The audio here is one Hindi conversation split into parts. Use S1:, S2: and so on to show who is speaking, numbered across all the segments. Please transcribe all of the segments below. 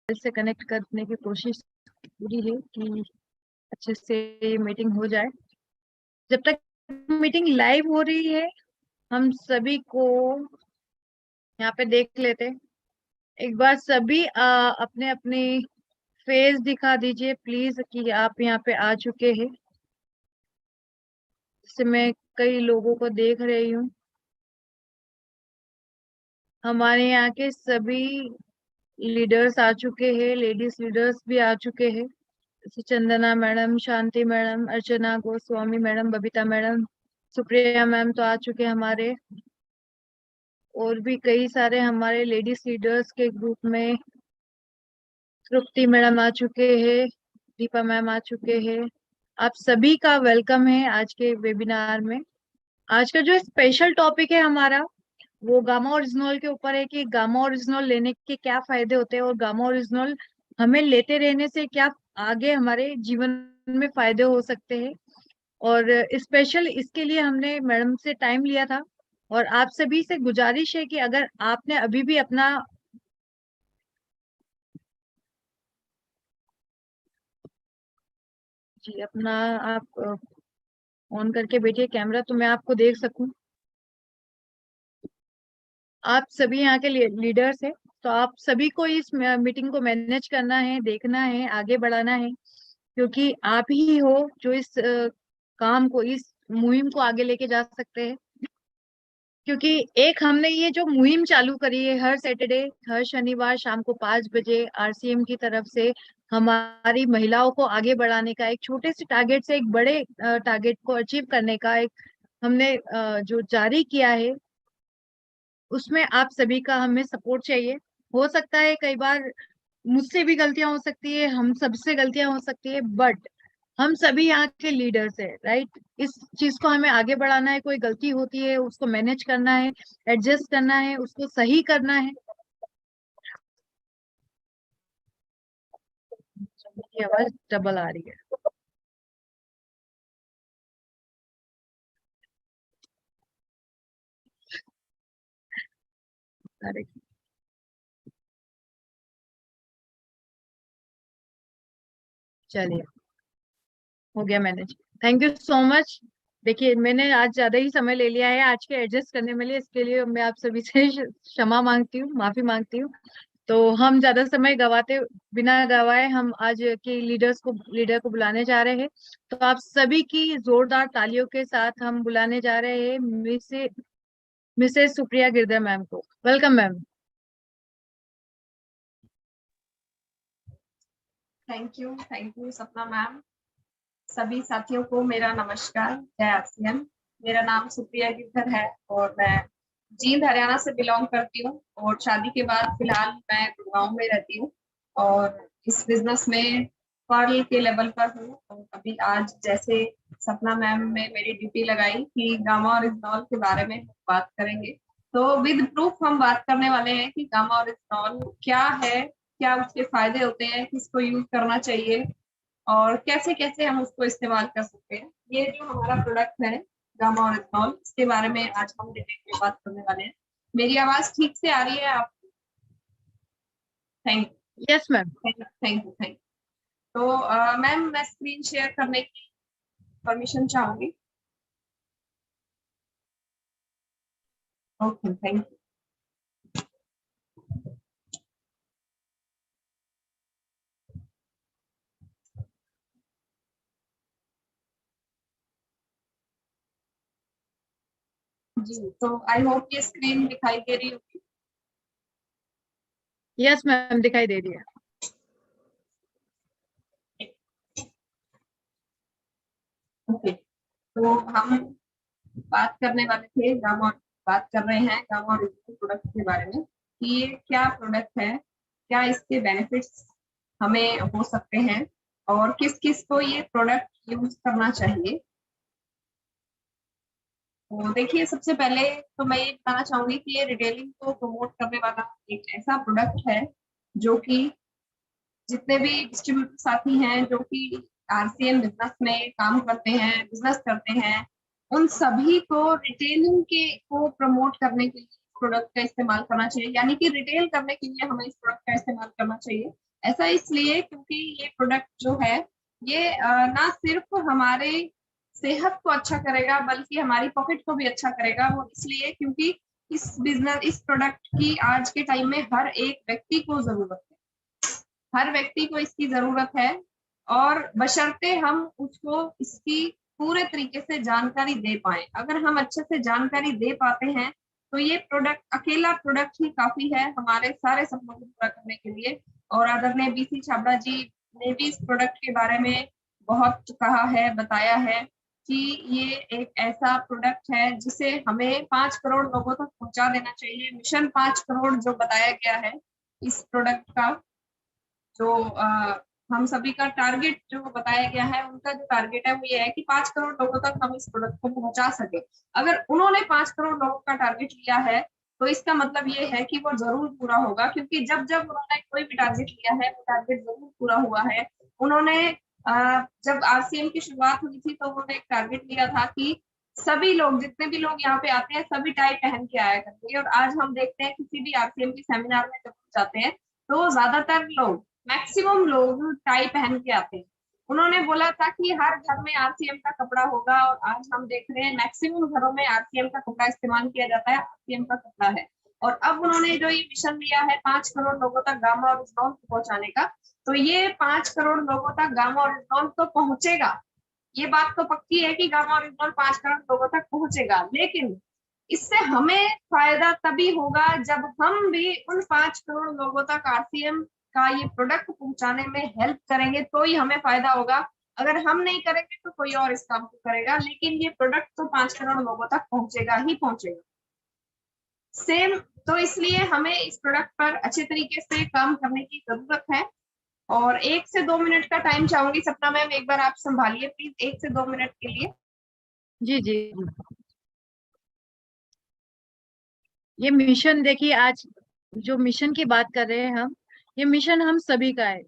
S1: से कनेक्ट करने की कोशिश पूरी है कि अच्छे से मीटिंग हो जाए। जब तक मीटिंग लाइव हो रही है हम सभी को यहाँ पे देख लेते हैं। एक बार सभी अपने अपने फेस दिखा दीजिए प्लीज कि आप यहाँ पे आ चुके हैं। जैसे मैं कई लोगों को देख रही हूँ। हमारे यहाँ के सभी लीडर्स आ चुके हैं, लेडीज लीडर्स भी आ चुके हैं। जैसे Chandana madam, Shanti madam, Archana Goswami madam, Babita madam, Supriya ma'am तो आ चुके हैं हमारे। और भी कई सारे हमारे लेडीज लीडर्स के ग्रुप में तृप्ति मैडम आ चुके हैं, दीपा मैम आ चुके हैं। आप सभी का वेलकम है आज के वेबिनार में। आज का जो स्पेशल टॉपिक है हमारा वो गामा ओरिजिनल के ऊपर है कि गामा ओरिजिनल लेने के क्या फायदे होते हैं और गामा ओरिजिनल हमें लेते रहने से क्या आगे हमारे जीवन में फायदे हो सकते हैं। और स्पेशल इसके लिए हमने मैडम से टाइम लिया था। और आप सभी से गुजारिश है कि अगर आपने अभी भी अपना जी अपना आप ऑन करके बैठिए कैमरा तो मैं आपको देख सकूं। आप सभी यहाँ के लीडर्स हैं तो आप सभी को इस मीटिंग को मैनेज करना है, देखना है, आगे बढ़ाना है। क्योंकि आप ही हो जो इस काम को, इस मुहिम को आगे लेके जा सकते हैं। क्योंकि एक हमने ये जो मुहिम चालू करी है हर सैटरडे, हर शनिवार शाम को 5 बजे आरसीएम की तरफ से हमारी महिलाओं को आगे बढ़ाने का, एक छोटे से टारगेट से एक बड़े टारगेट को अचीव करने का एक हमने जो जारी किया है, उसमें आप सभी का हमें सपोर्ट चाहिए। हो सकता है कई बार मुझसे भी गलतियां हो सकती है, हम सबसे गलतियां हो सकती है, बट हम सभी यहाँ के लीडर्स है, राइट। इस चीज को हमें आगे बढ़ाना है। कोई गलती होती है उसको मैनेज करना है, एडजस्ट करना है, उसको सही करना है। मेरी आवाज डबल आ रही है। अरे चलिए, हो गया manage. Thank you so much. देखिए मैंने आज ज्यादा ही समय ले लिया है आज के एडजस्ट करने में लिए, इसके लिए मैं आप सभी से क्षमा मांगती हूँ, माफी मांगती हूँ। तो हम ज्यादा समय गवाते बिना गवाए हम आज के लीडर को बुलाने जा रहे हैं। तो आप सभी की जोरदार तालियों के साथ हम बुलाने जा रहे हैं मिसेस सुप्रिया गिरधर मैम को। Welcome ma'am.
S2: थैंक यू सपना मैम। सभी साथियों को मेरा नमस्कार, जय आसियान। मेरा नाम सुप्रिया गिरधर है और मैं जींद हरियाणा से बिलोंग करती हूँ और शादी के बाद फिलहाल मैं गुड़गांव में रहती हूँ और इस बिजनेस में पर्ल के लेवल पर हूँ। और अभी आज जैसे सपना मैम ने मेरी ड्यूटी लगाई कि गामा और इथनॉल के बारे में बात करेंगे, तो विद प्रूफ हम बात करने वाले हैं कि गामा और इथनॉल क्या है, क्या उसके फायदे होते हैं, किसको यूज करना चाहिए और कैसे कैसे हम उसको इस्तेमाल कर सकते हैं। ये जो हमारा प्रोडक्ट है गामा और इथनॉल, इसके बारे में आज हम डिटेल में बात करने वाले हैं। मेरी आवाज ठीक से आ रही है आप? Thank
S1: yes ma'am.
S2: Thank you. तो मैम मैं स्क्रीन शेयर करने की परमिशन चाहूंगी। Okay, thank you. जी, तो आई होप ये स्क्रीन दिखाई दे रही होगी।
S1: यस मैम, दिखाई दे रही है।
S2: ओके, तो हम बात करने वाले थे गामा, बात कर रहे हैं गामा और इसके प्रोडक्ट के बारे में कि ये क्या प्रोडक्ट है, क्या इसके बेनिफिट्स हमें हो सकते हैं और किस किस को ये प्रोडक्ट यूज करना चाहिए। तो देखिए, सबसे पहले तो मैं ये बताना चाहूंगी कि ये रिटेलिंग को प्रमोट करने वाला एक ऐसा प्रोडक्ट है जो कि जितने भी डिस्ट्रीब्यूटर साथी हैं जो कि आरसीएम बिजनेस में काम करते हैं, बिजनेस करते हैं, उन सभी को रिटेलिंग के को प्रमोट करने के लिए प्रोडक्ट का इस्तेमाल करना चाहिए। यानी कि रिटेल करने के लिए हमें इस प्रोडक्ट का इस्तेमाल करना चाहिए। ऐसा इसलिए क्योंकि ये प्रोडक्ट जो है ये ना सिर्फ हमारे सेहत को अच्छा करेगा बल्कि हमारी पॉकेट को भी अच्छा करेगा। वो इसलिए क्योंकि इस प्रोडक्ट की आज के टाइम में हर एक व्यक्ति को जरूरत है, हर व्यक्ति को इसकी जरूरत है। और बशर्ते हम उसको इसकी पूरे तरीके से जानकारी दे पाए। अगर हम अच्छे से जानकारी दे पाते हैं तो ये प्रोडक्ट, अकेला प्रोडक्ट ही काफी है हमारे सारे सपनों को पूरा करने के लिए। और आदरणीय बीसी छाबड़ा जी ने भी इस प्रोडक्ट के बारे में बहुत कहा है, बताया है कि ये एक ऐसा प्रोडक्ट है जिसे हमें 5 करोड़ लोगों तक पहुंचा देना चाहिए। मिशन 5 करोड़ जो बताया गया है इस प्रोडक्ट का, जो हम सभी का टारगेट जो बताया गया है, उनका जो टारगेट है वो ये है कि 5 करोड़ लोगों तक हम इस प्रोडक्ट को पहुंचा सके। अगर उन्होंने 5 करोड़ लोगों का टारगेट लिया है तो इसका मतलब ये है कि वो जरूर पूरा होगा, क्योंकि जब जब उन्होंने कोई भी टारगेट लिया है वो टारगेट जरूर पूरा हुआ है। उन्होंने जब आरसीएम की शुरुआत हुई थी तो उन्होंने एक टारगेट लिया था कि सभी लोग, जितने भी लोग यहाँ पे आते हैं, सभी टाई पहन के आया करते हैं। और आज हम देखते हैं किसी भी आरसीएम के सेमिनार में जब जाते हैं तो ज्यादातर लोग, मैक्सिमम लोग टाई पहन के आते हैं। उन्होंने बोला था कि हर घर में आरसीएम का कपड़ा होगा, और आज हम देख रहे हैं मैक्सिमम घरों में आरसीएम का कपड़ा इस्तेमाल किया जाता है, आरसीएम का कपड़ा है। और अब उन्होंने जो ये मिशन लिया है 5 करोड़ लोगों तक गामा और इस्नॉन को पहुंचाने का, तो ये 5 करोड़ लोगों तक गामा और इस्नॉन तो पहुंचेगा। ये बात तो पक्की है कि गामा और इस्नॉन 5 करोड़ लोगों तक पहुंचेगा, लेकिन इससे हमें फायदा तभी होगा जब हम भी उन 5 करोड़ लोगों तक आरसीएम का ये प्रोडक्ट पहुंचाने में हेल्प करेंगे, तो ही हमें फायदा होगा। अगर हम नहीं करेंगे तो कोई और इस काम को करेगा, लेकिन ये प्रोडक्ट तो 5 करोड़ लोगों तक पहुंचेगा ही पहुंचेगा। सेम, तो इसलिए हमें इस प्रोडक्ट पर अच्छे तरीके से काम करने की जरूरत है। और 1 से 2 मिनट का टाइम चाहूंगी। सपना मैम, एक बार आप संभालिए प्लीज 1 से 2 मिनट के लिए।
S1: जी जी। ये मिशन देखिए, आज जो मिशन की बात कर रहे हैं हम, ये मिशन हम सभी का है।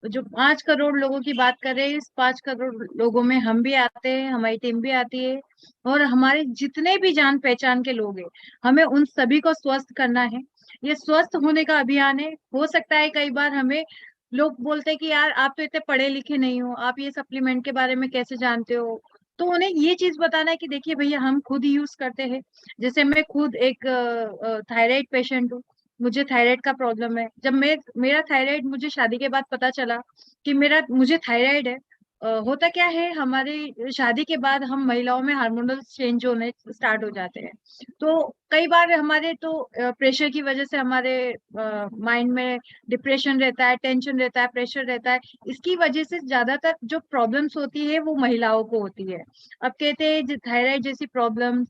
S1: तो जो 5 करोड़ लोगों की बात कर रहे हैं, इस 5 करोड़ लोगों में हम भी आते हैं, हमारी टीम भी आती है, और हमारे जितने भी जान पहचान के लोग हैं, हमें उन सभी को स्वस्थ करना है। ये स्वस्थ होने का अभियान है। हो सकता है कई बार हमें लोग बोलते हैं कि यार आप तो इतने पढ़े लिखे नहीं हो, आप ये सप्लीमेंट के बारे में कैसे जानते हो। तो उन्हें ये चीज बताना है कि देखिए भैया, हम खुद यूज करते हैं। जैसे मैं खुद एक थायराइड पेशेंट हूँ। मुझे थायराइड का प्रॉब्लम है। जब मेरा थायराइड मुझे शादी के बाद पता चला कि मुझे थायराइड है। होता क्या है, हमारी शादी के बाद हम महिलाओं में हार्मोनल चेंज होने स्टार्ट हो जाते हैं। तो कई बार हमारे तो प्रेशर की वजह से हमारे माइंड में डिप्रेशन रहता है, टेंशन रहता है, प्रेशर रहता है। इसकी वजह से ज्यादातर जो प्रॉब्लम्स होती है वो महिलाओं को होती है। अब कहते हैं थायराइड जैसी प्रॉब्लम्स,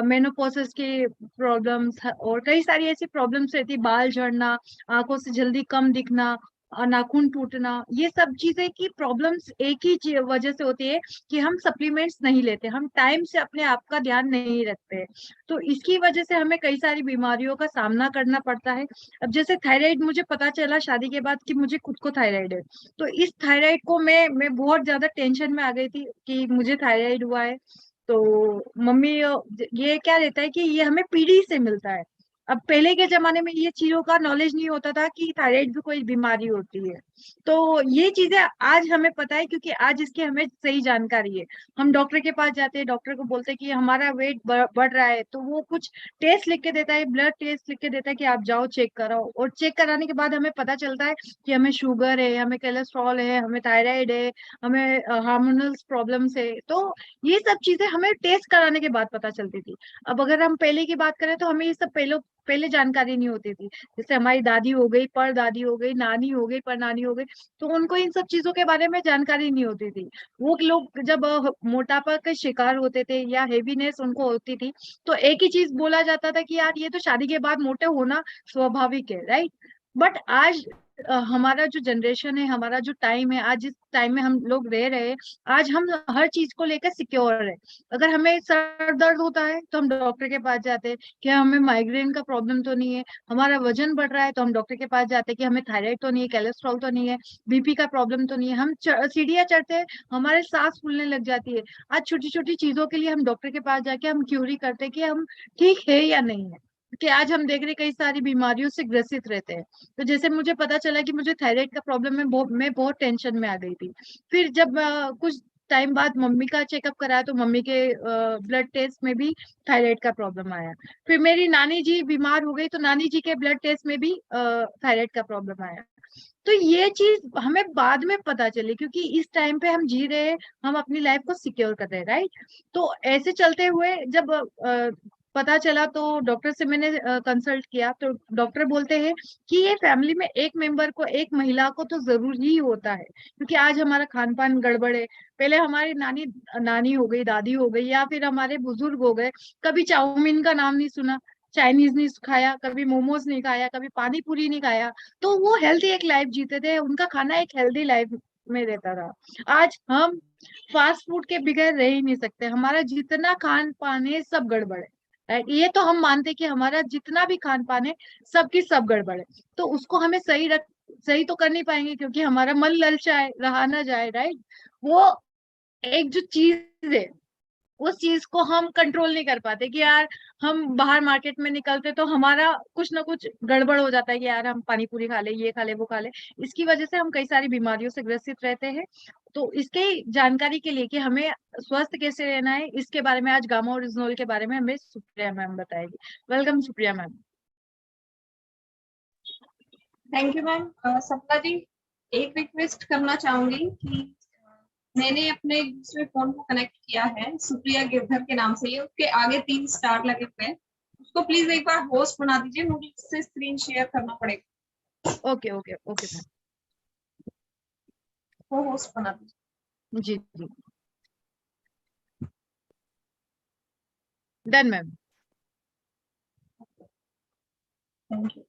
S1: मेनोपॉज की प्रॉब्लम्स, और कई सारी ऐसी प्रॉब्लम्स रहती है, बाल झड़ना, आंखों से जल्दी कम दिखना, नाखून टूटना। ये सब चीजें की प्रॉब्लम्स एक ही वजह से होती है कि हम सप्लीमेंट्स नहीं लेते, हम टाइम से अपने आप का ध्यान नहीं रखते। तो इसकी वजह से हमें कई सारी बीमारियों का सामना करना पड़ता है। अब जैसे थायराइड मुझे पता चला शादी के बाद कि मुझे खुद को थायराइड है। तो इस थायराइड को मैं बहुत ज्यादा टेंशन में आ गई थी कि मुझे थायराइड हुआ है। तो मम्मी, ये क्या रहता है कि ये हमें पीढ़ी से मिलता है। अब पहले के जमाने में ये चीजों का नॉलेज नहीं होता था कि थायराइड भी कोई बीमारी होती है। तो ये चीजें आज हमें पता है, क्योंकि आज इसकी हमें सही जानकारी है। हम डॉक्टर के पास जाते हैं, डॉक्टर को बोलते हैं कि हमारा वेट बढ़ रहा है, तो वो कुछ टेस्ट लिख के देता है, ब्लड टेस्ट लिख के देता है कि आप जाओ चेक कराओ। और चेक कराने के बाद हमें पता चलता है कि हमें शुगर है, हमें कोलेस्ट्रॉल है, हमें थायराइड है, हमें हार्मोनल प्रॉब्लम्स है। तो ये सब चीजें हमें टेस्ट कराने के बाद पता चलती थी। अब अगर हम पहले की बात करें तो हमें ये सब पहले जानकारी नहीं होती थी। जैसे हमारी दादी हो गई, परदादी हो गई, नानी हो गई, परनानी हो गई, तो उनको इन सब चीजों के बारे में जानकारी नहीं होती थी। वो लोग जब मोटापा के शिकार होते थे या हेवीनेस उनको होती थी, तो एक ही चीज बोला जाता था कि यार ये तो शादी के बाद मोटे होना स्वाभाविक है, राइट। बट आज हमारा जो जनरेशन है, हमारा जो टाइम है, आज जिस टाइम में हम लोग रह रहे हैं, आज हम हर चीज को लेकर सिक्योर है। अगर हमें सर दर्द होता है तो हम डॉक्टर के पास जाते हैं, क्या हमें माइग्रेन का प्रॉब्लम तो नहीं है। हमारा वजन बढ़ रहा है तो हम डॉक्टर के पास जाते हैं कि हमें थायराइड तो नहीं है, कोलेस्ट्रॉल तो नहीं है, बीपी का प्रॉब्लम तो नहीं है। हम सीढ़ियाँ चढ़ते हैं, हमारे सांस फूलने लग जाती है। आज छोटी छोटी चीजों के लिए हम डॉक्टर के पास जाके हम क्यूरी करते हैं कि हम ठीक है या नहीं है। कि आज हम देख रहे कई सारी बीमारियों से ग्रसित रहते हैं। तो जैसे मुझे पता चला कि मुझे थायराइड का प्रॉब्लम है, मैं बहुत टेंशन में आ गई थी। फिर जब कुछ टाइम बाद मम्मी का चेकअप कराया तो मम्मी के ब्लड टेस्ट में भी थायराइड का प्रॉब्लम आया। फिर मेरी नानी जी बीमार हो गई तो नानी जी के ब्लड टेस्ट में भी थायराइड का प्रॉब्लम आया। तो ये चीज हमें बाद में पता चली, क्योंकि इस टाइम पे हम जी रहे हैं, हम अपनी लाइफ को सिक्योर कर रहे हैं, राइट। तो ऐसे चलते हुए जब पता चला तो डॉक्टर से मैंने कंसल्ट किया, तो डॉक्टर बोलते हैं कि ये फैमिली में एक मेंबर को, एक महिला को तो जरूर ही होता है, क्योंकि आज हमारा खान पान गड़बड़ है। पहले हमारी नानी नानी हो गई, दादी हो गई, या फिर हमारे बुजुर्ग हो गए, कभी चाउमीन का नाम नहीं सुना, चाइनीज नहीं खाया, कभी मोमोज नहीं खाया, कभी पानी पूरी नहीं खाया। तो वो हेल्थी एक लाइफ जीते थे, उनका खाना एक हेल्दी लाइफ में रहता था। आज हम फास्ट फूड के बगैर रह ही नहीं सकते, हमारा जितना खान पान है सब गड़बड़ है, राइट। ये तो हम मानते हैं कि हमारा जितना भी खान पान है सबकी सब गड़बड़ है। तो उसको हमें सही तो कर नहीं पाएंगे, क्योंकि हमारा मन ललचाए रहा ना जाए, राइट। वो एक जो चीज है, उस चीज को हम कंट्रोल नहीं कर पाते कि यार हम बाहर मार्केट में निकलते तो हमारा कुछ ना कुछ गड़बड़ हो जाता है कि यार हम पानी पूरी खा ले, ये खा ले, वो खा ले। इसकी वजह से हम कई सारी बीमारियों से ग्रसित रहते हैं। तो इसके जानकारी के लिए कि हमें स्वस्थ कैसे रहना है, इसके बारे में आज गामा ओरिजिनल के बारे में हमें सुप्रिया मैम बताएगी। Welcome Supriya ma'am.
S2: Thank you ma'am. सपना जी, एक रिक्वेस्ट करना चाहूंगी कि मैंने अपने दूसरे फोन को कनेक्ट किया है सुप्रिया गिरधर के नाम से, ये उसके आगे 3 स्टार लगे हुए हैं, उसको प्लीज एक बार होस्ट बना दीजिए, मुझे उससे स्क्रीन शेयर करना पड़ेगा।
S1: Okay okay okay ma'am.
S2: वो होस्ट बना दीजिए।
S1: जी जी, डन मैम।
S2: Thank you.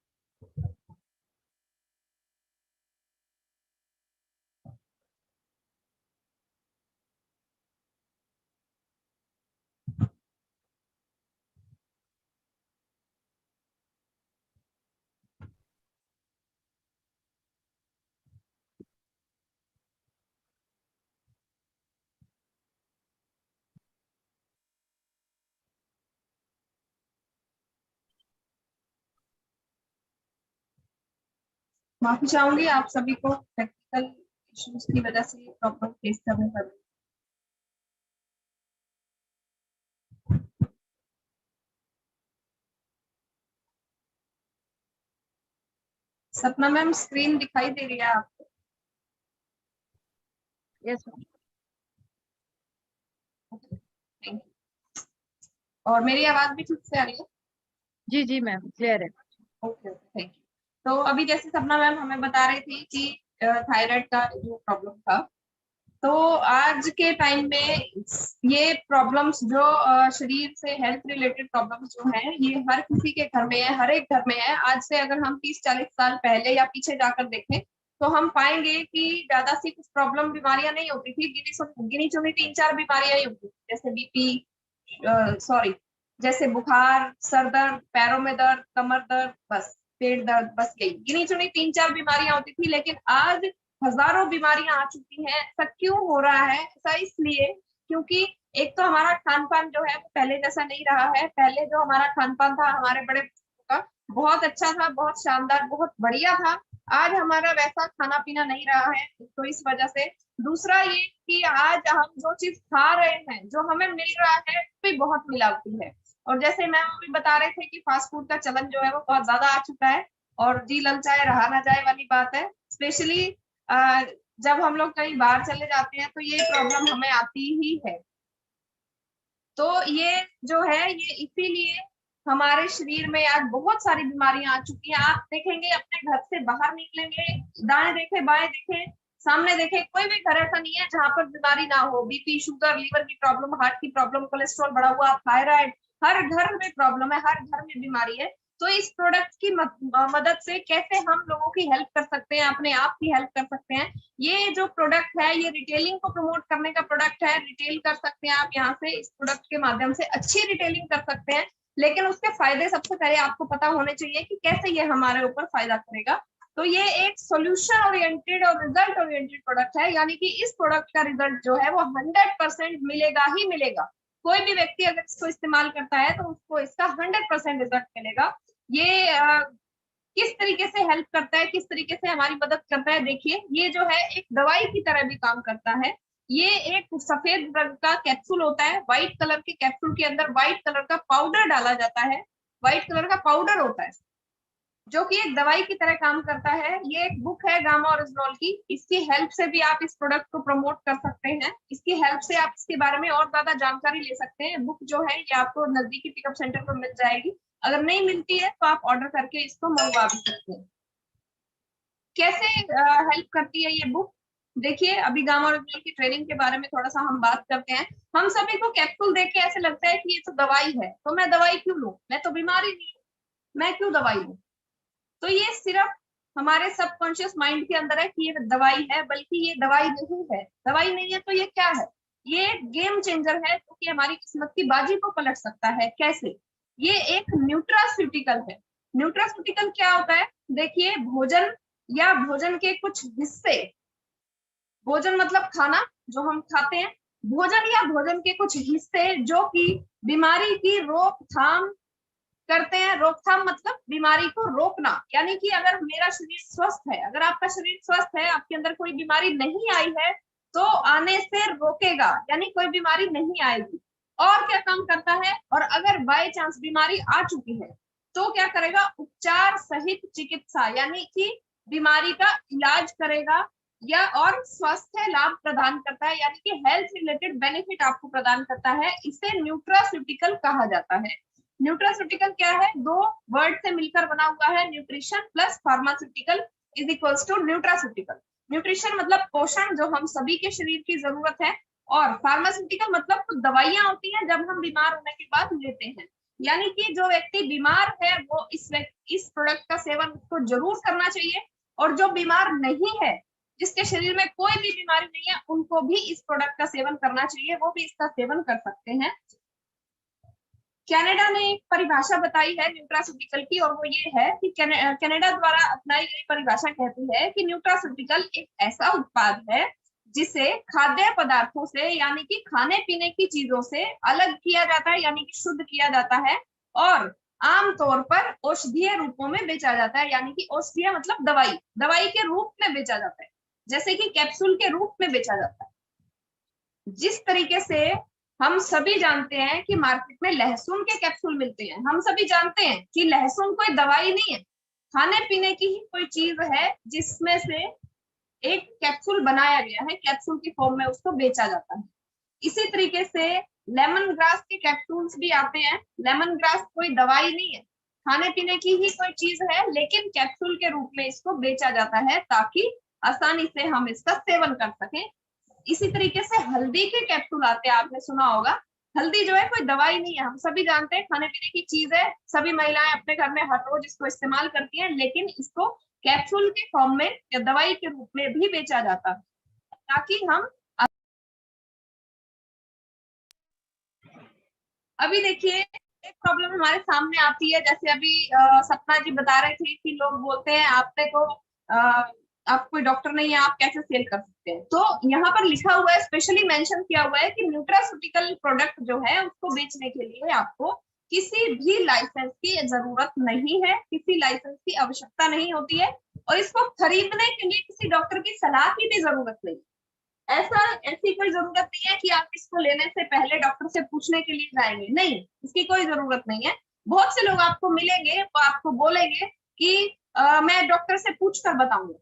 S2: माफी चाहूंगी आप सभी को, टेक्निकल इश्यूज की वजह से प्रॉब्लम फेस करने पड़ रही। सपना मैम, स्क्रीन दिखाई दे रही है आपको?
S1: Yes ma'am.
S2: Thank you. और मेरी आवाज भी ठीक से आ रही है?
S1: जी जी मैम, क्लियर है।
S2: Okay okay, thank you. तो अभी जैसे सपना मैम हमें बता रही थी कि थायराइड का जो प्रॉब्लम था, तो आज के टाइम में ये प्रॉब्लम्स जो शरीर से हेल्थ रिलेटेड प्रॉब्लम्स जो हैं, ये हर किसी के घर में है, हर एक घर में है। आज से अगर हम 30-40 साल पहले या पीछे जाकर देखें तो हम पाएंगे कि ज्यादा सी कुछ प्रॉब्लम बीमारियां नहीं होती थी, गिनी चुनी 3-4 बीमारियां ही होती थी, जैसे बीपी, सॉरी, जैसे बुखार, सर दर्द, पैरों में दर्द, कमर दर्द, बस पेट दर्द, बस यही गिनी चुनी 3-4 बीमारियां होती थी। लेकिन आज हजारों बीमारियां आ चुकी हैं। ऐसा क्यों हो रहा है? ऐसा इसलिए क्योंकि एक तो हमारा खान पान जो है वो पहले जैसा नहीं रहा है। पहले जो हमारा खान पान था हमारे बड़े बुजुर्गों का, बहुत अच्छा था, बहुत शानदार, बहुत बढ़िया था। आज हमारा वैसा खाना पीना नहीं रहा है, तो इस वजह से। दूसरा ये कि आज हम जो चीज खा रहे हैं, जो हमें मिल रहा है, भी बहुत मिलावटी है। और जैसे मैम अभी बता रहे थे कि फास्ट फूड का चलन जो है वो बहुत ज्यादा आ चुका है, और जी ललचाए रहा ना जाए वाली बात है। स्पेशली जब हम लोग कहीं बाहर चले जाते हैं तो ये प्रॉब्लम हमें आती ही है। तो ये जो है ये इसीलिए हमारे शरीर में आज बहुत सारी बीमारियां आ चुकी हैं। आप देखेंगे, अपने घर से बाहर निकलेंगे, दाएं देखे बाएं देखे सामने देखे, कोई भी घर ऐसा नहीं है जहां पर बीमारी ना हो। बीपी, शुगर, लीवर की प्रॉब्लम, हार्ट की प्रॉब्लम, कोलेस्ट्रॉल बढ़ा हुआ, थायराइड, हर घर में प्रॉब्लम है, हर घर में बीमारी है। तो इस प्रोडक्ट की मदद से कैसे हम लोगों की हेल्प कर सकते हैं, अपने आप की हेल्प कर सकते हैं। ये जो प्रोडक्ट है ये रिटेलिंग को प्रमोट करने का प्रोडक्ट है। रिटेल कर सकते हैं आप यहाँ से, इस प्रोडक्ट के माध्यम से अच्छी रिटेलिंग कर सकते हैं। लेकिन उसके फायदे सबसे पहले आपको पता होने चाहिए कि कैसे ये हमारे ऊपर फायदा करेगा। तो ये एक सोल्यूशन ओरिएंटेड और रिजल्ट ओरिएंटेड प्रोडक्ट है, यानी कि इस प्रोडक्ट का रिजल्ट जो है वो 100% मिलेगा ही मिलेगा। कोई भी व्यक्ति अगर इसको इस्तेमाल करता है तो उसको इसका 100% रिजल्ट मिलेगा। ये किस तरीके से हेल्प करता है, किस तरीके से हमारी मदद करता है, देखिए ये जो है एक दवाई की तरह भी काम करता है। ये एक सफेद रंग का कैप्सूल होता है, व्हाइट कलर के कैप्सूल के अंदर व्हाइट कलर का पाउडर डाला जाता है, व्हाइट कलर का पाउडर होता है जो कि एक दवाई की तरह काम करता है। ये एक बुक है गामा ओरिजिनल की, इसकी हेल्प से भी आप इस प्रोडक्ट को प्रमोट कर सकते हैं, इसकी हेल्प से आप इसके बारे में और ज्यादा जानकारी ले सकते हैं। बुक जो है ये आपको नजदीकी पिकअप सेंटर पर मिल जाएगी, अगर नहीं मिलती है तो आप ऑर्डर करके इसको मंगवा भी सकते हैं। कैसे हेल्प करती है ये बुक, देखिए अभी गामा ओरिजिनल की ट्रेनिंग के बारे में थोड़ा सा हम बात करते हैं। हम सभी को कैप्सूल देख के ऐसे लगता है कि ये तो दवाई है, तो मैं दवाई क्यों लूं, मैं तो बीमारी नहीं हूं, मैं क्यों दवाई लूं। तो ये सिर्फ हमारे सबकॉन्शियस माइंड के अंदर है कि ये दवाई है, बल्कि ये दवाई नहीं है। दवाई नहीं है तो ये क्या है, ये गेम चेंजर है जो कि हमारी किस्मत की बाजी को पलट सकता है। कैसे, ये एक न्यूट्रास्यूटिकल है। न्यूट्रास्यूटिकल क्या होता है, देखिए भोजन या भोजन के कुछ हिस्से, भोजन मतलब खाना जो हम खाते हैं, भोजन या भोजन के कुछ हिस्से जो कि बीमारी की रोकथाम करते हैं। रोकथाम मतलब बीमारी को रोकना, यानी कि अगर मेरा शरीर स्वस्थ है, अगर आपका शरीर स्वस्थ है, आपके अंदर कोई बीमारी नहीं आई है तो आने से रोकेगा, यानी कोई बीमारी नहीं आएगी। और क्या काम करता है, और अगर बाय चांस बीमारी आ चुकी है तो क्या करेगा, उपचार सहित चिकित्सा, यानी कि बीमारी का इलाज करेगा या और स्वास्थ्य लाभ प्रदान करता है, यानी कि हेल्थ रिलेटेड बेनिफिट आपको प्रदान करता है। इसे न्यूट्रास्यूटिकल कहा जाता है। न्यूट्रास्यूटिकल क्या है, दो वर्ड से मिलकर बना हुआ है, nutrition plus pharmaceutical is equals to nutraceutical. Nutrition मतलब पोषण जो हम सभी के शरीर की जरूरत है, और फार्मास्यूटिकल मतलब कुछ दवाइयां होती हैं जब हम बीमार होने के बाद लेते हैं। यानी कि जो व्यक्ति बीमार है वो इस प्रोडक्ट का सेवन उसको जरूर करना चाहिए, और जो बीमार नहीं है, जिसके शरीर में कोई भी बीमारी नहीं है, उनको भी इस प्रोडक्ट का सेवन करना चाहिए, वो भी इसका सेवन कर सकते हैं। कनाडा ने एक परिभाषा बताई है न्यूट्रास्यूटिकल की, और वो ये है कि कनाडा द्वारा अपनाई गई परिभाषा कहती है कि न्यूट्रास्यूटिकल एक ऐसा उत्पाद है जिसे खाद्य पदार्थों से, यानी कि खाने पीने की चीजों से अलग किया जाता है, यानी कि शुद्ध किया जाता है, और आमतौर पर औषधीय रूपों में बेचा जाता है, यानी कि औषधीय मतलब दवाई, दवाई के रूप में बेचा जाता है, जैसे कि कैप्सूल के रूप में बेचा जाता है। जिस तरीके से हम सभी जानते हैं कि मार्केट में लहसुन के कैप्सूल मिलते हैं, हम सभी जानते हैं कि लहसुन कोई दवाई नहीं है, खाने पीने की ही कोई चीज है जिसमें से एक कैप्सूल बनाया गया है, कैप्सूल की फॉर्म में उसको बेचा जाता है। इसी तरीके से लेमन ग्रास के कैप्सूल्स भी आते हैं। लेमन ग्रास कोई दवाई नहीं है, खाने पीने की ही कोई चीज है, लेकिन कैप्सूल के रूप में इसको बेचा जाता है ताकि आसानी से हम इसका सेवन कर सकें। इसी तरीके से हल्दी के कैप्सूल आते हैं, आपने सुना होगा। हल्दी जो है कोई दवाई नहीं है, हम सभी जानते हैं खाने पीने की चीज है, सभी महिलाएं अपने घर में हर रोज इसको इस्तेमाल करती हैं, लेकिन इसको कैप्सूल के फॉर्म में या दवाई के रूप में भी बेचा जाता है ताकि हम। अभी देखिए एक प्रॉब्लम हमारे सामने आती है, जैसे अभी सपना जी बता रहे थे कि लोग बोलते हैं आपने को आप कोई डॉक्टर नहीं है, आप कैसे सेल कर सकते हैं। तो यहाँ पर लिखा हुआ है, स्पेशली मेंशन किया हुआ है कि न्यूट्रास्यूटिकल प्रोडक्ट जो है उसको बेचने के लिए आपको किसी भी लाइसेंस की जरूरत नहीं है, किसी लाइसेंस की आवश्यकता नहीं होती है, और इसको खरीदने के लिए किसी डॉक्टर की सलाह की भी जरूरत नहीं। ऐसी कोई जरूरत नहीं है कि आप इसको लेने से पहले डॉक्टर से पूछने के लिए जाएंगे, नहीं, इसकी कोई जरूरत नहीं है। बहुत से लोग आपको मिलेंगे, वो आपको बोलेंगे कि मैं डॉक्टर से पूछ कर बताऊंगा,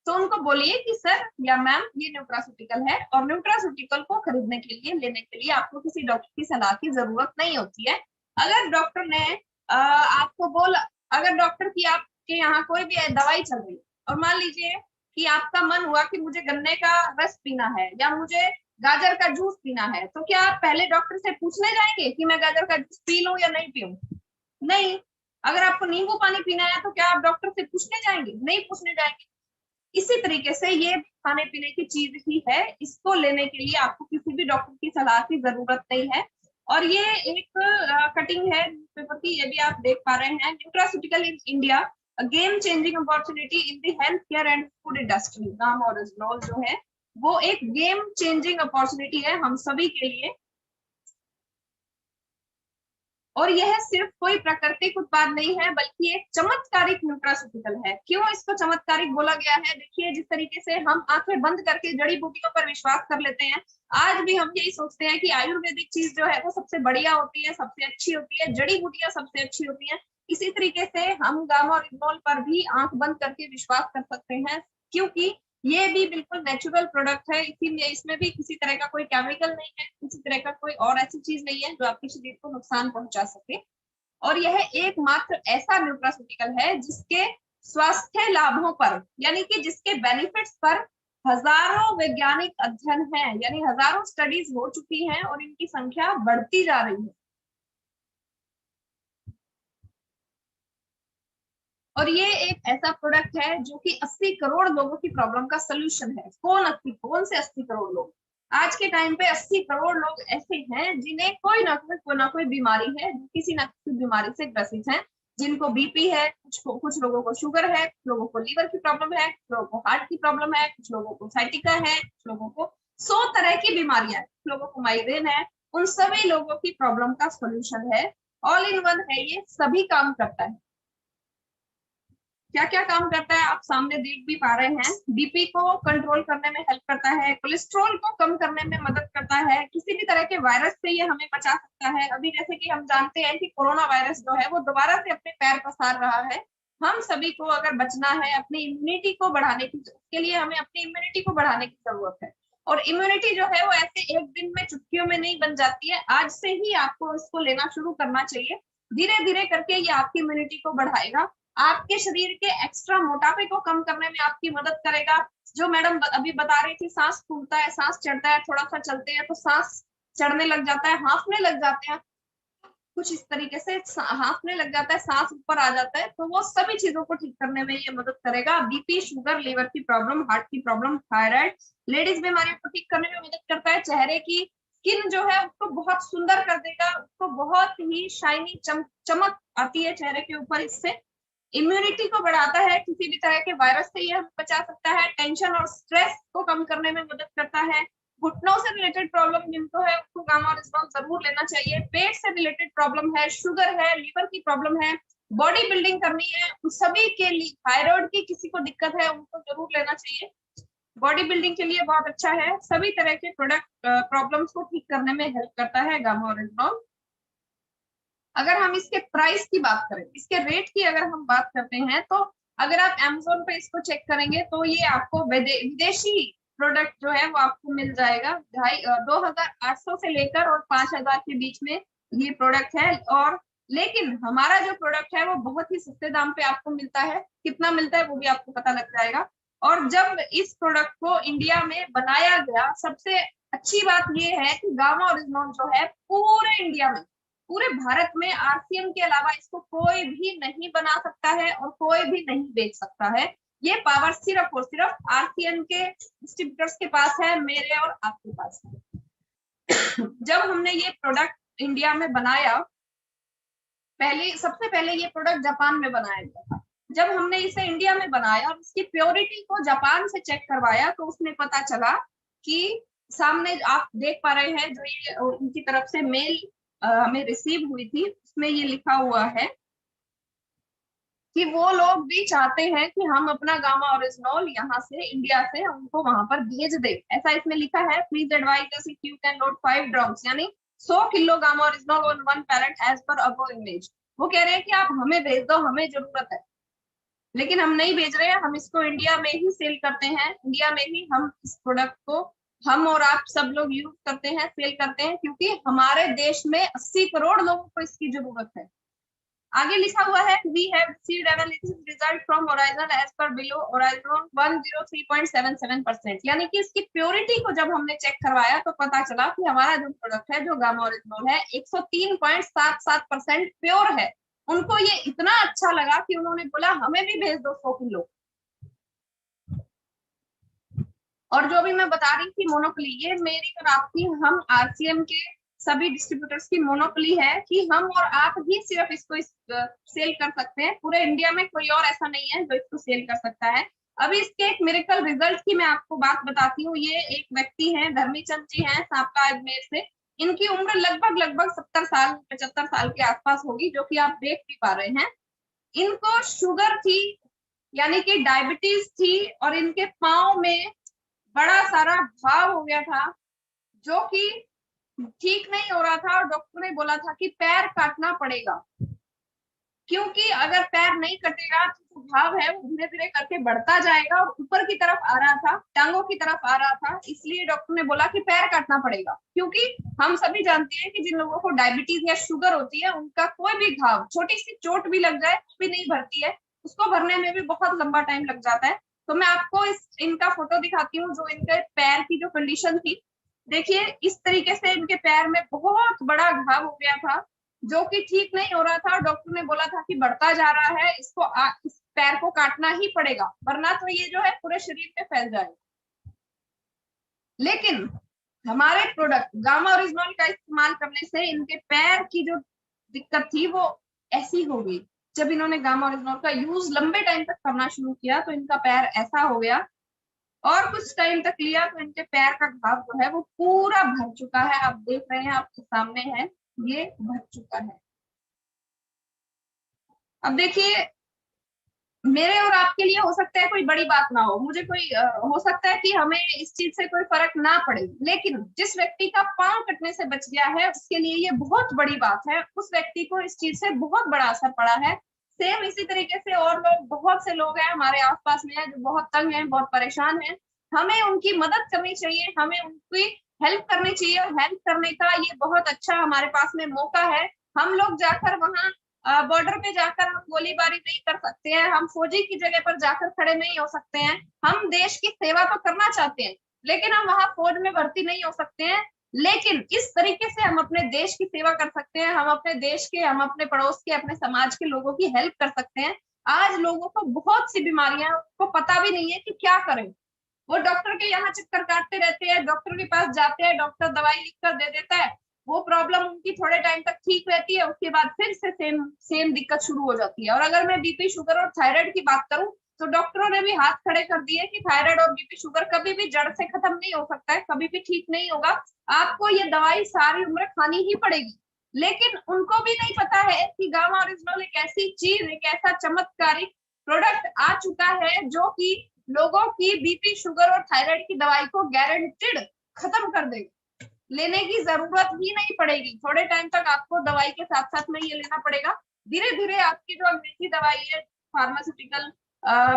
S2: तो उनको बोलिए कि सर या मैम ये न्यूट्रास्यूटिकल है, और न्यूट्रास्यूटिकल को खरीदने के लिए, लेने के लिए आपको किसी डॉक्टर की सलाह की जरूरत नहीं होती है। अगर डॉक्टर ने आपको बोला, अगर डॉक्टर की आपके यहाँ कोई भी दवाई चल रही है, और मान लीजिए कि आपका मन हुआ कि मुझे गन्ने का रस पीना है या मुझे गाजर का जूस पीना है, तो क्या आप पहले डॉक्टर से पूछने जाएंगे कि मैं गाजर का जूस पी लूं या नहीं पीऊं? नहीं। अगर आपको नींबू पानी पीना है तो क्या आप डॉक्टर से पूछने जाएंगे? नहीं पूछने जाएंगे। इसी तरीके से ये खाने पीने की चीज ही है, इसको लेने के लिए आपको किसी भी डॉक्टर की सलाह की जरूरत नहीं है। और ये एक कटिंग है न्यूज़पेपर की, ये भी आप देख पा रहे हैं, nutraceutical in India, a game changing opportunity in the health care and food industry. Gamma original जो है वो एक गेम चेंजिंग अपॉर्चुनिटी है हम सभी के लिए। और यह सिर्फ कोई प्राकृतिक उत्पाद नहीं है बल्कि एक चमत्कारिक न्यूट्रास्यूटिकल है। क्यों इसको चमत्कारिक बोला गया है? देखिए, जिस तरीके से हम आंखें बंद करके जड़ी बूटियों पर विश्वास कर लेते हैं, आज भी हम यही सोचते हैं कि आयुर्वेदिक चीज जो है वो सबसे बढ़िया होती है, सबसे अच्छी होती है, जड़ी बूटियां सबसे अच्छी होती है। इसी तरीके से हम गामा रिजोल पर भी आंख बंद करके विश्वास कर सकते हैं, क्योंकि ये भी बिल्कुल नेचुरल प्रोडक्ट है। इसीलिए इसमें भी किसी तरह का कोई केमिकल नहीं है, किसी तरह का कोई और ऐसी चीज नहीं है जो आपके शरीर को नुकसान पहुंचा सके। और यह एकमात्र ऐसा न्यूट्रास्यूटिकल है जिसके स्वास्थ्य लाभों पर, यानी कि जिसके बेनिफिट्स पर हजारों वैज्ञानिक अध्ययन है, यानी हजारों स्टडीज हो चुकी हैं और इनकी संख्या बढ़ती जा रही है। और ये एक ऐसा प्रोडक्ट है जो कि 80 करोड़ लोगों की प्रॉब्लम का सोल्यूशन है। कौन से 80 करोड़ लोग? आज के टाइम पे 80 करोड़ लोग ऐसे हैं जिन्हें कोई ना कोई बीमारी है, किसी ना किसी बीमारी से ग्रसित हैं, जिनको बीपी है, कुछ लोगों को शुगर है, कुछ लोगों को लीवर की प्रॉब्लम है, कुछ लोगों को हार्ट की प्रॉब्लम है, कुछ लोगों को साइटिका है, कुछ लोगों को 100 तरह की बीमारियां है, कुछ लोगों को माइग्रेन है। उन सभी लोगों की प्रॉब्लम का सोल्यूशन है, ऑल इन वन है, ये सभी काम करता है। क्या क्या काम करता है आप सामने देख भी पा रहे हैं। बीपी को कंट्रोल करने में हेल्प करता है, कोलेस्ट्रॉल को कम करने में मदद करता है, किसी भी तरह के वायरस से ये हमें बचा सकता है। अभी जैसे कि हम जानते हैं कि कोरोना वायरस जो है वो दोबारा से अपने पैर पसार रहा है। हम सभी को अगर बचना है अपनी इम्यूनिटी को बढ़ाने की, उसके लिए हमें अपनी इम्यूनिटी को बढ़ाने की जरूरत है। और इम्यूनिटी जो है वो ऐसे एक दिन में, चुटकियों में नहीं बन जाती है। आज से ही आपको इसको लेना शुरू करना चाहिए। धीरे धीरे करके ये आपकी इम्यूनिटी को बढ़ाएगा, आपके शरीर के एक्स्ट्रा मोटापे को कम करने में आपकी मदद करेगा। जो मैडम अभी बता रही थी, सांस फूलता है, सांस चढ़ता है, थोड़ा सा चलते हैं तो सांस चढ़ने लग जाता है, हांफने लग जाते हैं, कुछ इस तरीके से हांफने लग जाता है, सांस ऊपर आ जाता है, तो वो सभी चीजों को ठीक करने में ये मदद करेगा। बीपी, शुगर, लीवर की प्रॉब्लम, हार्ट की प्रॉब्लम, थायराइड, लेडीज बीमारियों को ठीक करने में मदद करता है। चेहरे की स्किन जो है उसको बहुत सुंदर कर देगा, उसको बहुत ही शाइनी चमक आती है चेहरे के ऊपर इससे। इम्यूनिटी को बढ़ाता है, किसी भी तरह के वायरस से ये हमें बचा सकता है। टेंशन और स्ट्रेस को कम करने में मदद करता है। घुटनों से रिलेटेड प्रॉब्लम जिनको है उसको गामा रिजोल जरूर लेना चाहिए। पेट से रिलेटेड प्रॉब्लम है, शुगर है, लीवर की प्रॉब्लम है, बॉडी बिल्डिंग करनी है, उन सभी के लिए, थायराइड की किसी को दिक्कत है उनको जरूर लेना चाहिए। बॉडी बिल्डिंग के लिए बहुत अच्छा है। सभी तरह के प्रोडक्ट प्रॉब्लम्स को ठीक करने में हेल्प करता है गामा रिजोल। अगर हम इसके प्राइस की बात करें, इसके रेट की अगर हम बात करते हैं, तो अगर आप Amazon पे इसको चेक करेंगे तो ये आपको विदेशी प्रोडक्ट जो है वो आपको मिल जाएगा 2800 से लेकर और 5000 के बीच में ये प्रोडक्ट है। और लेकिन हमारा जो प्रोडक्ट है वो बहुत ही सस्ते दाम पे आपको मिलता है। कितना मिलता है वो भी आपको पता लग जाएगा। और जब इस प्रोडक्ट को इंडिया में बनाया गया, सबसे अच्छी बात ये है कि गामा ओरिजिनल जो है पूरे इंडिया में, पूरे भारत में आरसीएम के अलावा इसको कोई भी नहीं बना सकता है और कोई भी नहीं बेच सकता है। ये पावर सिर्फ और सिर्फ आरसीएम के डिस्ट्रीब्यूटर्स के पास है, मेरे और आपके पास है। जब हमने ये प्रोडक्ट इंडिया में बनाया, सबसे पहले ये प्रोडक्ट जापान में बनाया गया था। जब हमने इसे इंडिया में बनाया और इसकी प्योरिटी को जापान से चेक करवाया, तो उसमें पता चला कि सामने आप देख पा रहे हैं जो ये उनकी तरफ से मेल हमें रिसीव हुई थी, उसमें ये लिखा हुआ है कि वो लोग भी चाहते हैं कि हम अपना गामा ओरिजिनल यहाँ से, इंडिया से उनको वहां पर भेज दे। ऐसा इसमें लिखा है, please advise us if you can load 5 drums, यानी 100 kilo gamma original on 1 pallet as per above image. वो कह रहे हैं कि आप हमें भेज दो, हमें जरूरत है। लेकिन हम नहीं भेज रहे हैं, हम इसको इंडिया में ही सेल करते हैं। इंडिया में ही हम इस प्रोडक्ट को, हम और आप सब लोग यूज करते हैं, सेल करते हैं, क्योंकि हमारे देश में 80 करोड़ लोगों को इसकी जरूरत है। आगे लिखा हुआ है, we have received analysis result from horizon as per below horizon 103.77%, यानी कि इसकी प्योरिटी को जब हमने चेक करवाया तो पता चला कि हमारा जो प्रोडक्ट है, जो गामा ओरिजिनल है, 103.77% प्योर है। उनको ये इतना अच्छा लगा कि उन्होंने बोला हमें भी भेज दो 100 किलो। और जो भी मैं बता रही थी मोनोपोली, ये मेरी और आपकी, हम आरसीएम के सभी डिस्ट्रीब्यूटर्स की मोनोपोली है कि हम और आप ही सिर्फ इसको सेल कर सकते हैं। पूरे इंडिया में कोई और ऐसा नहीं है जो इसको सेल कर सकता है। अभी इसके एक मिरेकल रिजल्ट की मैं आपको बात बताती हूँ। ये एक व्यक्ति हैं, धर्मीचंद जी हैं, सांपला अजमेर से। इनकी उम्र लगभग लगभग 70 साल 75 साल के आसपास होगी, जो कि आप देख भी पा रहे हैं। इनको शुगर थी, यानी कि डायबिटीज थी, और इनके पाँव में बड़ा सारा घाव हो गया था जो कि ठीक नहीं हो रहा था, और डॉक्टर ने बोला था कि पैर काटना पड़ेगा, क्योंकि अगर पैर नहीं कटेगा तो घाव है वो धीरे धीरे करके बढ़ता जाएगा और ऊपर की तरफ आ रहा था, टांगों की तरफ आ रहा था। इसलिए डॉक्टर ने बोला कि पैर काटना पड़ेगा, क्योंकि हम सभी जानते हैं कि जिन लोगों को डायबिटीज या शुगर होती है उनका कोई भी घाव, छोटी सी चोट भी लग जाए तो भी नहीं भरती है, उसको भरने में भी बहुत लंबा टाइम लग जाता है। तो मैं आपको इनका फोटो दिखाती हूँ, जो इनके पैर की जो कंडीशन थी। देखिए, इस तरीके से इनके पैर में बहुत बड़ा घाव हो गया था, जो कि ठीक नहीं हो रहा था, और डॉक्टर ने बोला था कि बढ़ता जा रहा है, इस पैर को काटना ही पड़ेगा, वरना तो ये जो है पूरे शरीर में फैल जाएगा। लेकिन हमारे प्रोडक्ट गामा ओरिजिनल का इस्तेमाल करने से इनके पैर की जो दिक्कत थी वो ऐसी हो गई। जब इन्होंने गामा ओरिजिनल का यूज लंबे टाइम तक करना शुरू किया तो इनका पैर ऐसा हो गया, और कुछ टाइम तक लिया तो इनके पैर का घाव जो है वो पूरा भर चुका है। आप देख रहे हैं, आपके सामने है, ये भर चुका है। अब देखिए, मेरे और आपके लिए हो सकता है कोई बड़ी बात ना हो, मुझे कोई हो सकता है कि हमें इस चीज से कोई फर्क ना पड़े, लेकिन जिस व्यक्ति का पांव कटने से बच गया है उसके लिए ये बहुत बड़ी बात है, उस व्यक्ति को इस चीज से बहुत बड़ा असर पड़ा है। सेम इसी तरीके से और लोग, बहुत से लोग हैं हमारे आसपास में जो बहुत तंग हैं, बहुत परेशान हैं। हमें उनकी मदद करनी चाहिए, हमें उनकी हेल्प करनी चाहिए, और हेल्प करने का ये बहुत अच्छा हमारे पास में मौका है। हम लोग जाकर वहां बॉर्डर पे जाकर हम गोलीबारी नहीं कर सकते हैं, हम फौजी की जगह पर जाकर खड़े नहीं हो सकते हैं। हम देश की सेवा तो करना चाहते हैं, लेकिन हम वहां फौज में भर्ती नहीं हो सकते हैं। लेकिन इस तरीके से हम अपने देश की सेवा कर सकते हैं, हम अपने देश के, हम अपने पड़ोस के, अपने समाज के लोगों की हेल्प कर सकते हैं। आज लोगों को बहुत सी बीमारियां, उनको पता भी नहीं है कि क्या करें। वो डॉक्टर के यहाँ चक्कर काटते रहते हैं, डॉक्टर के पास जाते हैं, डॉक्टर दवाई लिख कर दे देता है, वो प्रॉब्लम उनकी थोड़े टाइम तक ठीक रहती है, उसके बाद फिर से सेम सेम दिक्कत शुरू हो जाती है। और अगर मैं बीपी, शुगर और थायराइड की बात करूं तो डॉक्टरों ने भी हाथ खड़े कर दिए कि थायराइड और बीपी, शुगर कभी भी जड़ से खत्म नहीं हो सकता है, कभी भी ठीक नहीं होगा, आपको ये दवाई सारी उम्र खानी ही पड़ेगी। लेकिन उनको भी नहीं पता है कि गामा ओरिजिनल एक ऐसी चीज, एक ऐसा चमत्कारिक प्रोडक्ट आ चुका है जो कि लोगों की बीपी, शुगर और थायराइड की दवाई को गारंटेड खत्म कर देगा। लेने की जरूरत ही नहीं पड़ेगी, थोड़े टाइम तक आपको दवाई के साथ साथ में ये लेना पड़ेगा। धीरे धीरे आपकी जो अंग्रेजी दवाई है, फार्मास्यूटिकल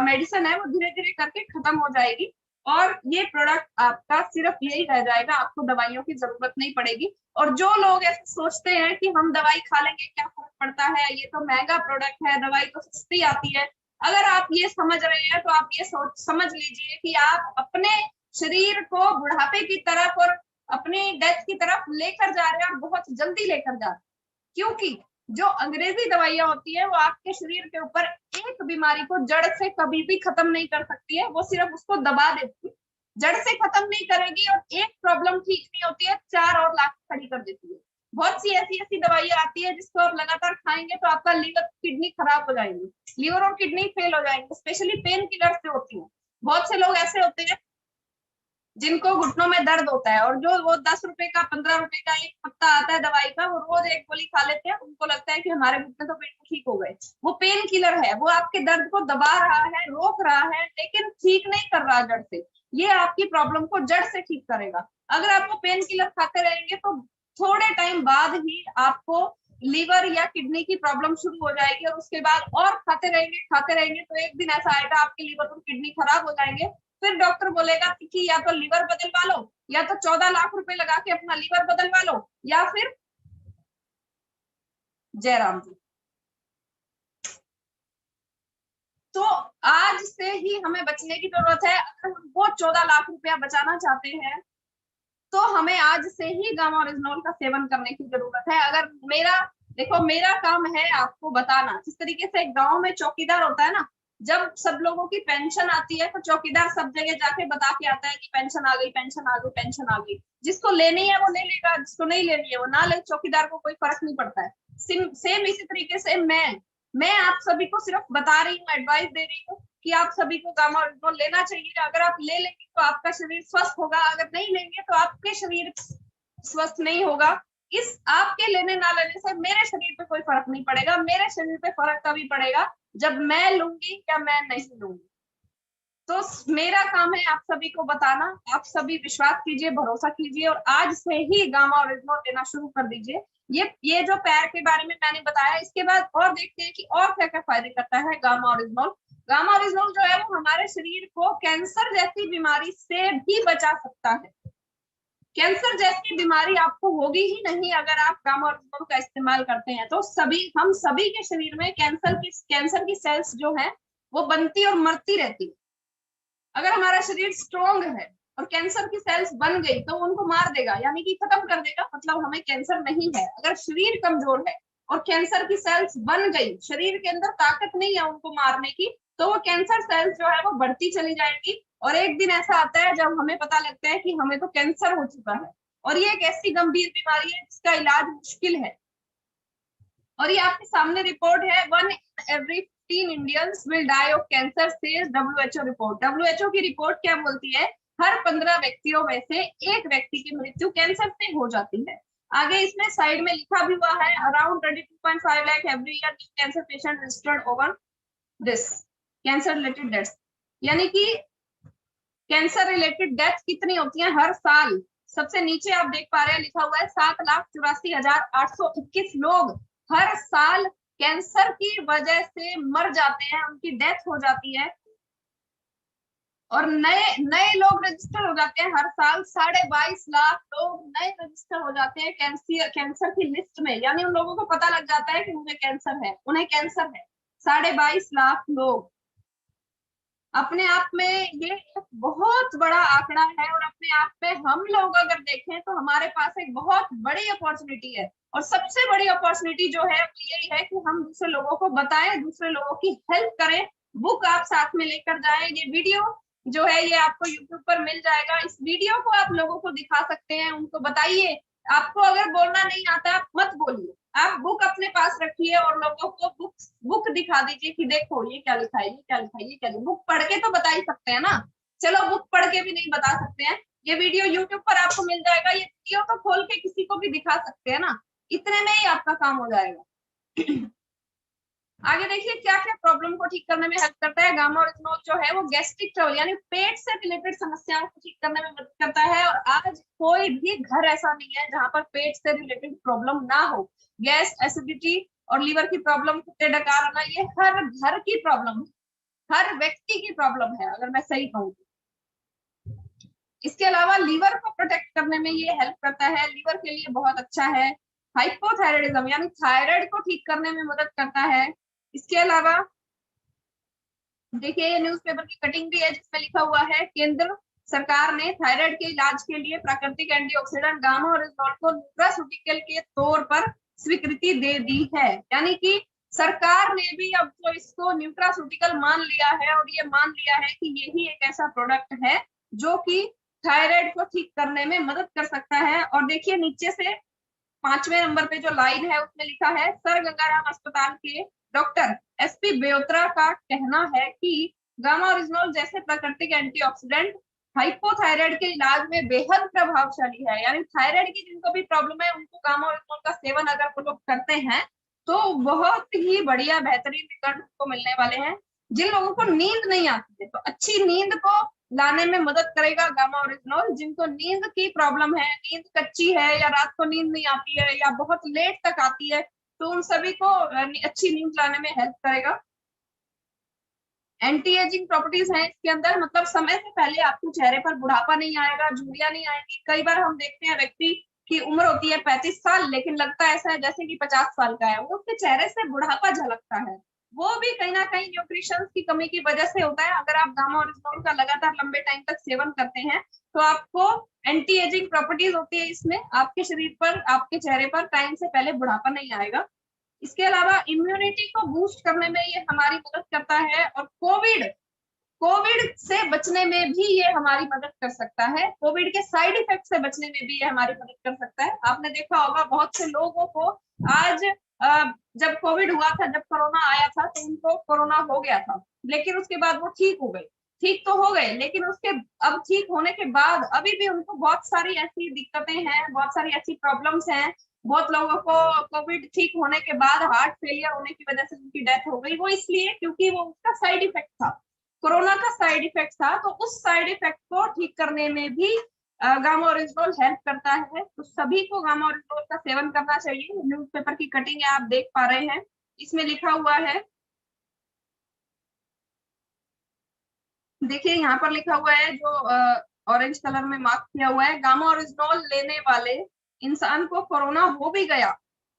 S2: मेडिसिन है, वो धीरे धीरे करके खत्म हो जाएगी, और ये प्रोडक्ट आपका सिर्फ यही रह जाएगा, आपको दवाइयों की जरूरत नहीं पड़ेगी। और जो लोग ऐसे सोचते हैं कि हम दवाई खा लेंगे क्या फर्क पड़ता है, ये तो महंगा प्रोडक्ट है, दवाई तो सस्ती आती है, अगर आप ये समझ रहे हैं तो आप ये समझ लीजिए कि आप अपने शरीर को बुढ़ापे की तरफ और अपनी डेथ की तरफ लेकर जा रहे हैं, और बहुत जल्दी लेकर जा रहे हैं। क्योंकि जो अंग्रेजी दवाइयां होती है वो आपके शरीर के ऊपर एक बीमारी को जड़ से कभी भी खत्म नहीं कर सकती है, वो सिर्फ उसको दबा देती है, जड़ से खत्म नहीं करेगी, और एक प्रॉब्लम ठीक नहीं होती है, 4 और लाख खड़ी कर देती है। बहुत सी ऐसी ऐसी दवाइयां आती है जिसको आप लगातार खाएंगे तो आपका लीवर, किडनी खराब हो जाएंगी, लीवर और किडनी फेल हो जाएंगे, स्पेशली पेन किलर से होती है। बहुत से लोग ऐसे होते हैं जिनको घुटनों में दर्द होता है, और जो वो 10 रुपए का, 15 रुपए का एक पत्ता आता है दवाई का, वो रोज एक गोली खा लेते हैं, उनको लगता है कि हमारे घुटने तो बिल्कुल ठीक हो गए। वो पेन किलर है, वो आपके दर्द को दबा रहा है, रोक रहा है, लेकिन ठीक नहीं कर रहा जड़ से। ये आपकी प्रॉब्लम को जड़ से ठीक करेगा। अगर आप वो पेन किलर खाते रहेंगे तो थोड़े टाइम बाद ही आपको लीवर या किडनी की प्रॉब्लम शुरू हो जाएगी, और उसके बाद और खाते रहेंगे तो एक दिन ऐसा आएगा आपके लीवर और किडनी खराब हो जाएंगे। फिर डॉक्टर बोलेगा कि या तो लीवर बदलवा लो, या तो 14 लाख रुपए लगा के अपना लीवर बदलवा लो, या फिर जयराम जी। तो आज से ही हमें बचने की जरूरत है। अगर हम वो 14 लाख रुपया बचाना चाहते हैं तो हमें आज से ही गामा ओरिजिनल का सेवन करने की जरूरत है। अगर मेरा काम है आपको बताना, जिस तरीके से गांव में चौकीदार होता है ना, जब सब लोगों की पेंशन आती है तो चौकीदार सब जगह जाके बता के आता है कि पेंशन आ गई, पेंशन आ गई, पेंशन आ गई। जिसको लेनी है वो ले लेगा, जिसको नहीं लेनी है वो ना ले, चौकीदार को कोई फर्क नहीं पड़ता है। सेम इसी तरीके से मैं आप सभी को सिर्फ बता रही हूँ, एडवाइस दे रही हूँ कि आप सभी को गामा ओरिजिनल लेना चाहिए। अगर आप ले लेंगे तो आपका शरीर स्वस्थ होगा, अगर नहीं लेंगे तो आपके स्वस्थ नहीं होगा, इस आपके लेने ना लेने से मेरे शरीर पे कोई फर्क नहीं पड़ेगा। मेरे शरीर पे फर्क तभी पड़ेगा जब मैं लूंगी या मैं नहीं लूंगी। तो मेरा काम है आप सभी को बताना, आप सभी विश्वास कीजिए, भरोसा कीजिए और आज से ही गामा ओरिजिनल लेना शुरू कर दीजिए। ये जो पैर के बारे में मैंने बताया, इसके बाद और देखते हैं कि और क्या क्या फायदे करता है गामा ओरिजिनल। गामा ओरिजिनल जो है वो हमारे शरीर को कैंसर जैसी बीमारी से भी बचा सकता है। कैंसर जैसी बीमारी आपको होगी ही नहीं अगर आप गामा ओरिजिनल का इस्तेमाल करते हैं। तो हम सभी के शरीर में कैंसर की सेल्स जो है वो बनती और मरती रहती है। अगर हमारा शरीर स्ट्रोंग है और कैंसर की सेल्स बन गई तो उनको मार देगा, यानी कि खत्म कर देगा, मतलब हमें कैंसर नहीं है। अगर शरीर कमजोर है और कैंसर की सेल्स बन गई, शरीर के अंदर ताकत नहीं है उनको मारने की, तो वो कैंसर सेल्स जो है वो बढ़ती चली जाएगी और एक दिन ऐसा आता है जब हमें पता लगता है कि हमें तो कैंसर हो चुका है। और ये एक ऐसी गंभीर बीमारी है जिसका इलाज मुश्किल है। और ये आपके सामने रिपोर्ट है, 1 in every 15 Indians will die of cancer, says WHO report. WHO की रिपोर्ट क्या बोलती है? हर 15 व्यक्तियों में से एक व्यक्ति की मृत्यु कैंसर से हो जाती है। आगे इसमें साइड में लिखा भी हुआ है, around 22.5 lakh every year new cancer patient registered over this cancer related deaths. यानी कि कैंसर रिलेटेड डेथ कितनी होती है हर साल? सबसे नीचे आप देख पा रहे हैं लिखा हुआ है 7,84,821 लोग हर साल कैंसर की वजह से मर जाते हैं, उनकी डेथ हो जाती है। और नए लोग रजिस्टर हो जाते हैं हर साल, 22.5 लाख लोग नए रजिस्टर हो जाते हैं कैंसर की लिस्ट में। यानी उन लोगों को पता लग जाता है कि मुझे कैंसर है, उन्हें कैंसर है। 22.5 लाख लोग, अपने आप में ये एक बहुत बड़ा आंकड़ा है। और अपने आप में हम लोग अगर देखें तो हमारे पास एक बहुत बड़ी अपॉर्चुनिटी है। और सबसे बड़ी अपॉर्चुनिटी जो है वो यही है कि हम दूसरे लोगों को बताएं, दूसरे लोगों की हेल्प करें। बुक आप साथ में लेकर जाएं। ये वीडियो जो है ये आपको यूट्यूब पर मिल जाएगा। इस वीडियो को आप लोगों को दिखा सकते हैं, उनको बताइए। आपको अगर बोलना नहीं आता आप मत बोलिए, आप बुक अपने पास रखिए और लोगों को बुक दिखा दीजिए कि देखो ये क्या लिखा है, ये क्या लिखा है, ये क्या लिखा है। बुक पढ़ के तो बता ही सकते हैं ना। चलो बुक पढ़ के भी नहीं बता सकते हैं, ये वीडियो यूट्यूब पर आपको मिल जाएगा। ये वीडियो तो खोल के किसी को भी दिखा सकते हैं ना, इतने में ही आपका काम हो जाएगा। आगे देखिए क्या क्या प्रॉब्लम को ठीक करने में हेल्प करता है। गामा ओरिजिनल जो है वो गैस्ट्रिक ट्रबल यानी पेट से रिलेटेड समस्याओं को ठीक करने में मदद करता है। और आज कोई भी घर ऐसा नहीं है जहां पर पेट से रिलेटेड प्रॉब्लम ना हो। गैस, एसिडिटी और लीवर की प्रॉब्लम, कुत्ते डकार आना, ये हर घर की प्रॉब्लम है, हर व्यक्ति की प्रॉब्लम है अगर मैं सही कहूँ। इसके अलावा लीवर को प्रोटेक्ट करने में ये हेल्प करता है, लीवर के लिए बहुत अच्छा है। हाइपोथायराइडिज्म यानी थायराइड को ठीक करने में मदद करता है। इसके अलावा देखिए ये न्यूज़पेपर की कटिंग भी है जिसमें लिखा हुआ है, केंद्र सरकार ने थायराइड के इलाज के लिए प्राकृतिक एंटीऑक्सीडेंट गामा ओरिजिनल को न्यूट्रास्यूटिकल के तौर पर स्वीकृति दे दी है। यानी कि सरकार ने भी अब तो इसको न्यूट्रास्यूटिकल मान लिया है और ये मान लिया है कि यही एक ऐसा प्रोडक्ट है जो कि थायराइड को ठीक करने में मदद कर सकता है। और देखिए नीचे से 5वें नंबर पे जो लाइन है उसमें लिखा है, सर गंगाराम अस्पताल के डॉक्टर एसपी बेउत्रा का कहना है कि गामा ओरिजिनल जैसे प्राकृतिक एंटीऑक्सीडेंट हाइपोथायराइड के इलाज में बेहद प्रभावशाली है। यानी थायराइड की जिनको भी प्रॉब्लम है उनको गामा ओरिजिनल का सेवन अगर वो लोग करते हैं तो बहुत ही बढ़िया बेहतरीन रिजल्ट उनको मिलने वाले हैं। जिन लोगों को नींद नहीं आती है तो अच्छी नींद को लाने में मदद करेगा गामा ओरिजिनल। जिनको नींद की प्रॉब्लम है, नींद कच्ची है या रात को नींद नहीं आती है या बहुत लेट तक आती है, तो उन सभी को अच्छी नींद लाने में हेल्प करेगा। एंटी एजिंग प्रॉपर्टीज हैं इसके अंदर, मतलब समय से पहले आपके चेहरे पर बुढ़ापा नहीं आएगा, झुर्रियां नहीं आएंगी। कई बार हम देखते हैं व्यक्ति की उम्र होती है 35 साल लेकिन लगता ऐसा है जैसे कि 50 साल का है, वो उसके चेहरे से बुढ़ापा झलकता है। वो भी कहीं ना कहीं न्यूट्रिशन की कमी की वजह से होता है। अगर आप गामा ओरिजिनल का लगातार लंबे टाइम तक सेवन करते हैं तो आपको एंटी एजिंग प्रॉपर्टीज होती है इसमें, आपके शरीर पर, आपके चेहरे पर टाइम से पहले बुढ़ापा नहीं आएगा। इसके अलावा इम्यूनिटी को बूस्ट करने में ये हमारी मदद करता है। और कोविड से बचने में भी ये हमारी मदद कर सकता है, कोविड के साइड इफेक्ट से बचने में भी ये हमारी मदद कर सकता है। आपने देखा होगा बहुत से लोगों को आज जब कोविड हुआ था, जब कोरोना आया था तो उनको कोरोना हो गया था लेकिन उसके बाद वो ठीक हो गए। ठीक तो हो गए, लेकिन उसके अब ठीक होने के बाद अभी भी उनको बहुत सारी ऐसी दिक्कतें हैं, बहुत सारी ऐसी प्रॉब्लम्स हैं। बहुत लोगों को कोविड ठीक होने के बाद हार्ट फेलियर होने की वजह से उनकी डेथ हो गई। वो इसलिए क्योंकि वो उसका साइड इफेक्ट था, कोरोना का साइड इफेक्ट था। तो उस साइड इफेक्ट को ठीक करने में भी गामा ओरिजिनोल हेल्प करता है। तो सभी को गामा ओरिजिनोल का सेवन करना चाहिए। न्यूज़पेपर की कटिंग है, आप देख पा रहे हैं, इसमें लिखा हुआ है, देखिए यहाँ पर लिखा हुआ है, जो ऑरेंज कलर में मार्क किया हुआ है, गामा ओरिजिनोल लेने वाले इंसान को कोरोना हो भी गया,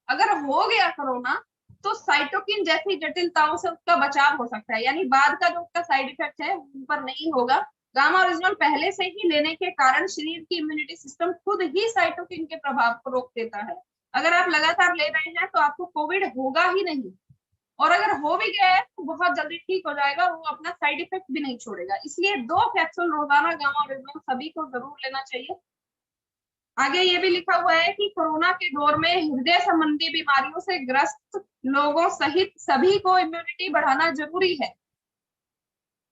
S2: अगर हो गया कोरोना, तो साइटोकिन जैसी जटिलताओं से उसका बचाव हो सकता है, यानी बाद का जो उसका साइड इफेक्ट है उन पर नहीं होगा। गामा ओरिजिनोल पहले से ही लेने के कारण शरीर की इम्यूनिटी सिस्टम खुद ही साइटोकिन के प्रभाव को रोक देता है। अगर आप लगातार ले रहे हैं तो आपको कोविड होगा ही नहीं, और अगर हो भी गया है तो बहुत जल्दी ठीक हो जाएगा, वो अपना साइड इफेक्ट भी नहीं छोड़ेगा। इसलिए 2 कैप्सूल रोजाना गामा ओरिजिनोल सभी को जरूर लेना चाहिए। आगे ये भी लिखा हुआ है कि कोरोना के दौर में हृदय संबंधी बीमारियों से ग्रस्त लोगों सहित सभी को इम्यूनिटी बढ़ाना जरूरी है।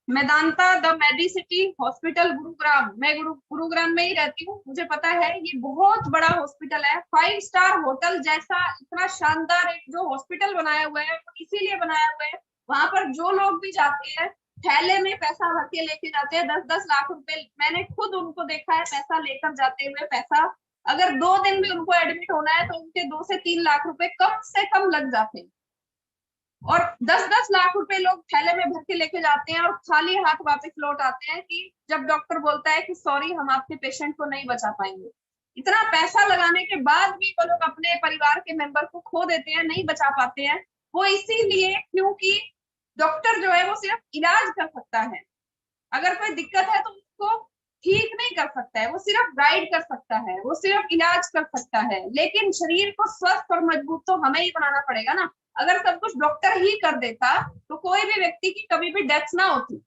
S2: Medanta the Medicity hospital Gurugram, मैं गुरुग्राम में ही रहती हूँ, मुझे पता है ये बहुत बड़ा हॉस्पिटल है, 5 स्टार होटल जैसा इतना शानदार एक जो हॉस्पिटल बनाया हुआ है, इसीलिए बनाया हुआ है। वहां पर जो लोग भी जाते हैं थैले में पैसा भर के लेके जाते हैं, 10-10 लाख रुपए। मैंने खुद उनको देखा है पैसा लेकर जाते हुए। पैसा अगर 2 दिन में उनको एडमिट होना है तो उनके 2 से 3 लाख रुपए कम से कम लग जाते हैं, और 10-10 लाख रुपए लोग थैले में भर के लेके जाते हैं और खाली हाथ वापस लौट आते हैं कि जब डॉक्टर बोलता है कि सॉरी हम आपके पेशेंट को नहीं बचा पाएंगे। इतना पैसा लगाने के बाद भी वो लोग अपने परिवार के मेंबर को खो देते हैं, नहीं बचा पाते हैं। वो इसीलिए क्योंकि डॉक्टर जो है वो सिर्फ इलाज कर सकता है, अगर कोई दिक्कत है तो उसको ठीक नहीं कर सकता है, वो सिर्फ गाइड कर सकता है, वो सिर्फ इलाज कर सकता है। लेकिन शरीर को स्वस्थ और मजबूत तो हमें ही बनाना पड़ेगा ना। अगर सब कुछ डॉक्टर ही कर देता तो कोई भी व्यक्ति की कभी भी डेथ ना होती।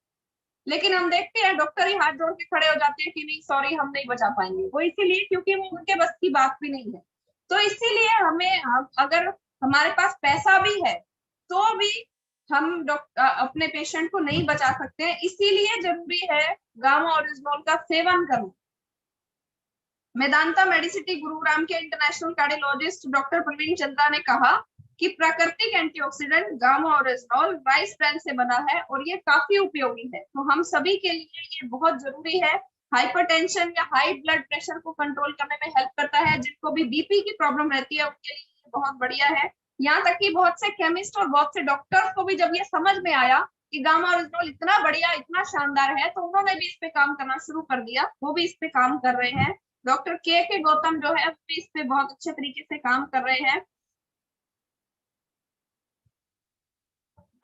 S2: लेकिन हम देखते हैं डॉक्टर ही हाथ जोड़ के खड़े हो जाते हैं कि नहीं सॉरी हम नहीं बचा पाएंगे, वो इसीलिए क्योंकि वो उनके बस की बात भी नहीं है। तो इसीलिए हमें अगर हमारे पास पैसा भी है तो भी हम अपने पेशेंट को नहीं बचा सकते हैं, इसीलिए जरूरी है गामा ओरिजिनोल का सेवन करना। मेदांता मेडिसिटी गुरुग्राम के international cardiologist doctor Praveen Chandra ने कहा कि प्राकृतिक antioxidant gamma oryzanol rice bran से बना है और ये काफी उपयोगी है। तो हम सभी के लिए ये बहुत जरूरी है। हाइपरटेंशन या हाई ब्लड प्रेशर को कंट्रोल करने में हेल्प करता है। जिनको भी बीपी की प्रॉब्लम रहती है उनके लिए बहुत बढ़िया है। यहाँ तक कि बहुत से केमिस्ट और बहुत से डॉक्टर्स को भी जब ये समझ में आया कि गामा ओरिजिनोल इतना बढ़िया इतना शानदार है तो उन्होंने भी इस पे काम करना शुरू कर दिया, वो भी इस पे काम कर रहे हैं। डॉक्टर के गौतम जो है वो भी इस पे बहुत अच्छे तरीके से काम कर रहे हैं।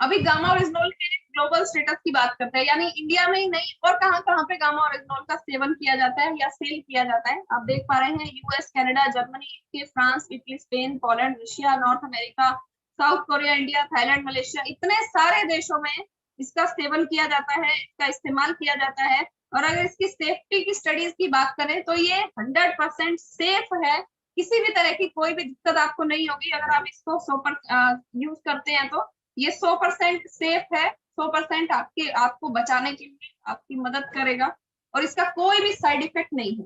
S2: अभी गामा ओरिजिनोल के ग्लोबल स्टेटस की बात करते हैं, यानी इंडिया में ही नहीं और कहाँ पे गामा ओरिजिनोल का सेवन किया जाता है या सेल किया जाता है। आप देख पा रहे हैं US, Canada, Germany, UK, France, Italy, Spain, Poland, Russia, north America, south Korea, India, Thailand, Malaysia, इतने सारे देशों में इसका सेवन किया जाता है, इसका इस्तेमाल किया जाता है। और अगर इसकी सेफ्टी की स्टडीज की बात करें तो ये 100% सेफ है, किसी भी तरह की कोई भी दिक्कत आपको नहीं होगी अगर आप इसको 100% यूज करते हैं। तो ये 100% सेफ है, 100% आपको बचाने के लिए आपकी मदद करेगा और इसका कोई भी साइड इफेक्ट नहीं है।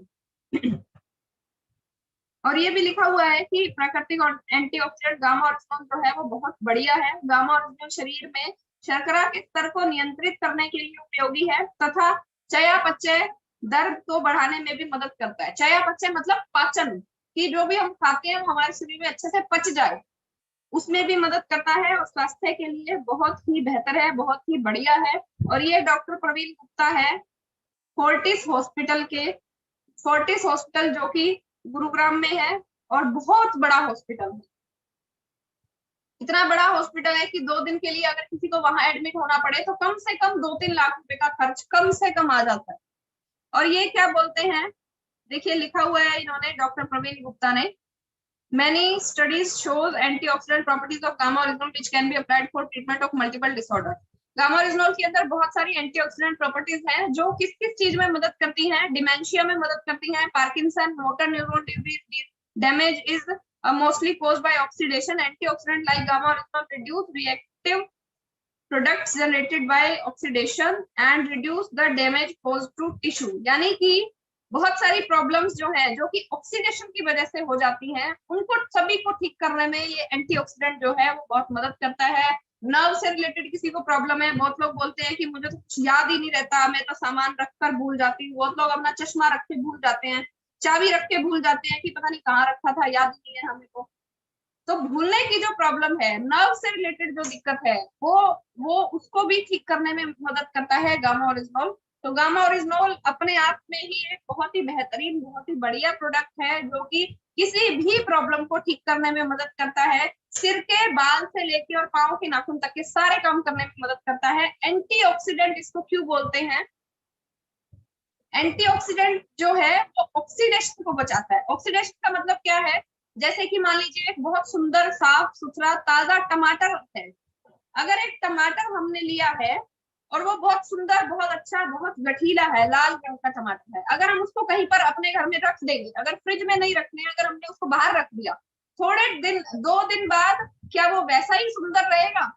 S2: और ये भी लिखा हुआ है कि प्राकृतिक और एंटीऑक्सीडेंट गामा ओरिजिनोल जो है वो बहुत बढ़िया है। गामा ओरिजिनोल शरीर में शर्करा के स्तर को नियंत्रित करने के लिए उपयोगी है तथा चयापचय दर्द को बढ़ाने में भी मदद करता है। चयापचय मतलब पाचन, कि जो भी हम खाते हैं वो हमारे शरीर में अच्छे से पच जाए, उसमें भी मदद करता है और स्वास्थ्य के लिए बहुत ही बेहतर है, बहुत ही बढ़िया है। और ये डॉक्टर प्रवीण गुप्ता है फोर्टिस हॉस्पिटल जो कि गुरुग्राम में है और बहुत बड़ा हॉस्पिटल है। इतना बड़ा हॉस्पिटल है कि 2 दिन के लिए अगर किसी को वहां एडमिट होना पड़े तो कम से कम 2-3 लाख रुपए का खर्च कम से कम आ जाता है। और ये क्या बोलते हैं, देखिए लिखा हुआ है इन्होंने, डॉक्टर प्रवीण गुप्ता ने, Many studies shows antioxidant properties of gamma oryzanol which can be applied for treatment of multiple disorders. Gamma oryzanol के अंदर बहुत सारी एंटीऑक्सीडेंट प्रॉपर्टीज हैं जो किस किस चीज में मदद करती हैं, डिमेंशिया में मदद करती हैं, Parkinson, motor neuron disease damage is mostly caused by oxidation. Antioxidant like gamma oryzanol reduce reactive products generated by oxidation and reduce the damage caused to tissue. यानी कि बहुत सारी प्रॉब्लम्स जो है जो कि ऑक्सीडेशन की वजह से हो जाती हैं, उनको सभी को ठीक करने में ये एंटीऑक्सीडेंट जो है वो बहुत मदद करता है। नर्व से रिलेटेड किसी को प्रॉब्लम है, बहुत लोग बोलते हैं कि मुझे तो कुछ याद ही नहीं रहता, मैं तो सामान रखकर भूल जाती हूँ। बहुत लोग अपना चश्मा रख के भूल जाते हैं, चाबी रख के भूल जाते हैं कि पता नहीं कहाँ रखा था, याद नहीं है हमें को। तो भूलने की जो प्रॉब्लम है, नर्व से रिलेटेड जो दिक्कत है, वो उसको भी ठीक करने में मदद करता है गामा ओरिजिनोल। तो गामा ओरिजिनोल अपने आप में ही एक बहुत ही बेहतरीन, बहुत ही बढ़िया प्रोडक्ट है जो कि किसी भी प्रॉब्लम को ठीक करने में मदद करता है। सिर के बाल से लेके और पाँव के नाखून तक के सारे काम करने में मदद करता है। एंटीऑक्सीडेंट इसको क्यों बोलते हैं? एंटीऑक्सीडेंट जो है वो ऑक्सीडेशन को बचाता है। ऑक्सीडेशन का मतलब क्या है? जैसे कि मान लीजिए एक बहुत सुंदर, साफ सुथरा, ताजा टमाटर है। अगर एक टमाटर हमने लिया है और वो बहुत सुंदर, बहुत अच्छा, बहुत गठीला है, लाल रंग का टमाटर है, अगर हम उसको कहीं पर अपने घर में रख देंगे, अगर फ्रिज में नहीं रखने, अगर हमने उसको बाहर रख दिया, थोड़े दिन, 2 दिन बाद क्या वो वैसा ही सुंदर रहेगा?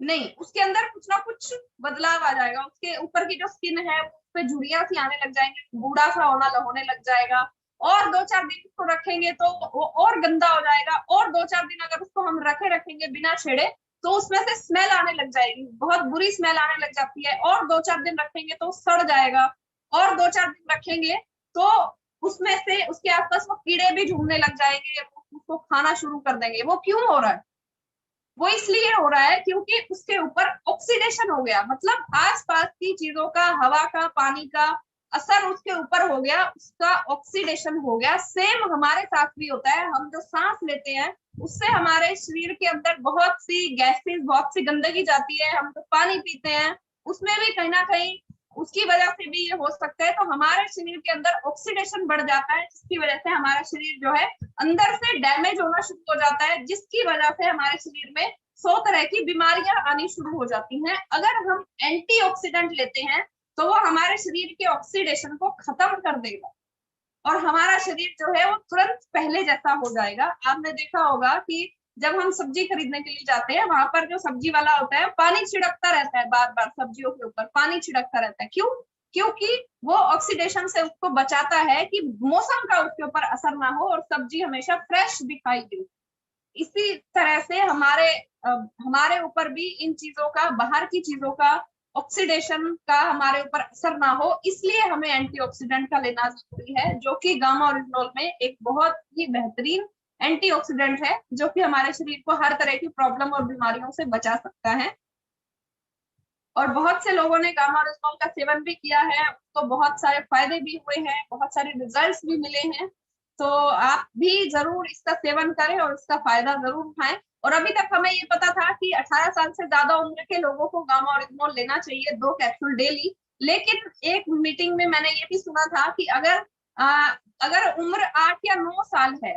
S2: नहीं, उसके अंदर कुछ ना कुछ बदलाव आ जाएगा। उसके ऊपर की जो स्किन है उस पे झुर्रियां सी आने लग जाएंगी, बूढ़ा सा होने लग जाएगा। और 2-4 दिन उसको रखेंगे तो वो और गंदा हो जाएगा। और 2-4 दिन अगर उसको हम रखेंगे बिना छेड़े तो उसमें से स्मेल आने लग जाएगी, बहुत बुरी स्मेल आने लग जाती है। और 2-4 दिन रखेंगे तो सड़ जाएगा। और 2-4 दिन रखेंगे तो उसमें से, उसके आसपास वो कीड़े भी झूमने लग जाएंगे, उसको खाना शुरू कर देंगे। वो क्यों हो रहा है? वो इसलिए हो रहा है क्योंकि उसके ऊपर ऑक्सीडेशन हो गया। मतलब आसपास की चीजों का, हवा का, पानी का असर उसके ऊपर हो गया, उसका ऑक्सीडेशन हो गया। सेम हमारे साथ भी होता है। हम जो सांस लेते हैं उससे हमारे शरीर के अंदर बहुत सी गैसेस, बहुत सी गंदगी जाती है। हम जो पानी पीते हैं उसमें भी कहीं ना कहीं उसकी वजह से भी ये हो सकता है। तो हमारे शरीर के अंदर ऑक्सीडेशन बढ़ जाता है, जिसकी वजह से हमारा शरीर जो है अंदर से डैमेज होना शुरू हो जाता है, जिसकी वजह से हमारे शरीर में 100 तरह की बीमारियां आनी शुरू हो जाती हैं। अगर हम एंटीऑक्सीडेंट लेते हैं तो वो हमारे शरीर के ऑक्सीडेशन को खत्म कर देगा और हमारा शरीर जो है वो तुरंत पहले जैसा हो जाएगा। आपने देखा होगा कि जब हम सब्जी खरीदने के लिए जाते हैं, वहां पर जो सब्जी वाला होता है पानी छिड़कता रहता है, बार बार सब्जियों के ऊपर पानी छिड़कता रहता है। क्यों? क्योंकि वो ऑक्सीडेशन से उसको बचाता है कि मौसम का उसके ऊपर असर ना हो और सब्जी हमेशा फ्रेश दिखाई दे। इसी तरह से हमारे ऊपर भी इन चीजों का, बाहर की चीजों का, ऑक्सीडेशन का हमारे ऊपर असर ना हो, इसलिए हमें एंटीऑक्सीडेंट का लेना जरूरी है, जो कि गामा ओरिजिनोल में एक बहुत ही बेहतरीन एंटीऑक्सीडेंट है, जो कि हमारे शरीर को हर तरह की प्रॉब्लम और बीमारियों से बचा सकता है। और बहुत से लोगों ने गामा ओरिजिनोल का सेवन भी किया है, तो बहुत सारे फायदे भी हुए हैं, बहुत सारे रिजल्ट्स भी मिले हैं। तो आप भी जरूर इसका सेवन करें और इसका फायदा जरूर उठाएं। और अभी तक हमें ये पता था कि 18 साल से ज्यादा उम्र के लोगों को गामा ओरिजिनोल लेना चाहिए, 2 कैप्सूल डेली। लेकिन एक मीटिंग में मैंने ये भी सुना था कि अगर उम्र 8 या 9 साल है,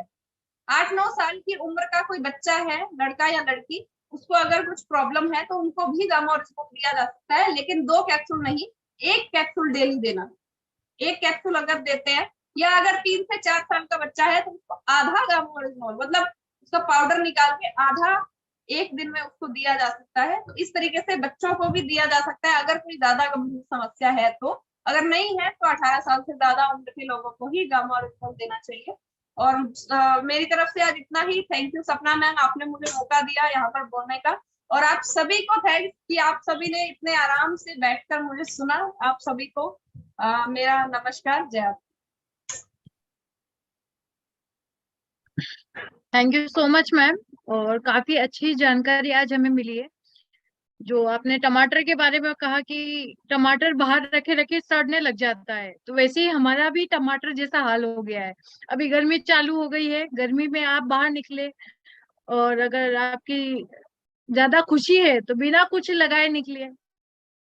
S2: 8-9 साल की उम्र का कोई बच्चा है, लड़का या लड़की, उसको अगर कुछ प्रॉब्लम है तो उनको भी गामा ओरिजिनोल दिया जा सकता है, लेकिन 2 कैप्सूल नहीं, 1 कैप्सूल डेली देना। 1 कैप्सूल अगर देते हैं, या अगर 3 से 4 साल का बच्चा है तो उसको आधा गामा ओरिजिनोल, मतलब उसका पाउडर निकाल के आधा एक दिन में उसको दिया जा सकता है। तो इस तरीके से बच्चों को भी दिया जा सकता है अगर कोई ज्यादा गंभीर समस्या है तो। अगर नहीं है तो 18 साल से ज्यादा उम्र के लोगों को ही गामा ओरिजिनोल देना चाहिए। और मेरी तरफ से आज इतना ही। थैंक यू सपना मैम, आपने मुझे मौका दिया यहाँ पर बोलने का। और आप सभी को थैंक्स कि आप सभी ने इतने आराम से बैठकर मुझे सुना। आप सभी को मेरा नमस्कार, जय।
S1: Thank you so much ma'am. और काफी अच्छी जानकारी आज हमें मिली है। जो आपने टमाटर के बारे में कहा कि टमाटर बाहर रखे रखे सड़ने लग जाता है, तो वैसे ही हमारा भी टमाटर जैसा हाल हो गया है। अभी गर्मी चालू हो गई है, गर्मी में आप बाहर निकले और अगर आपकी ज्यादा खुशी है तो बिना कुछ लगाए निकलिए।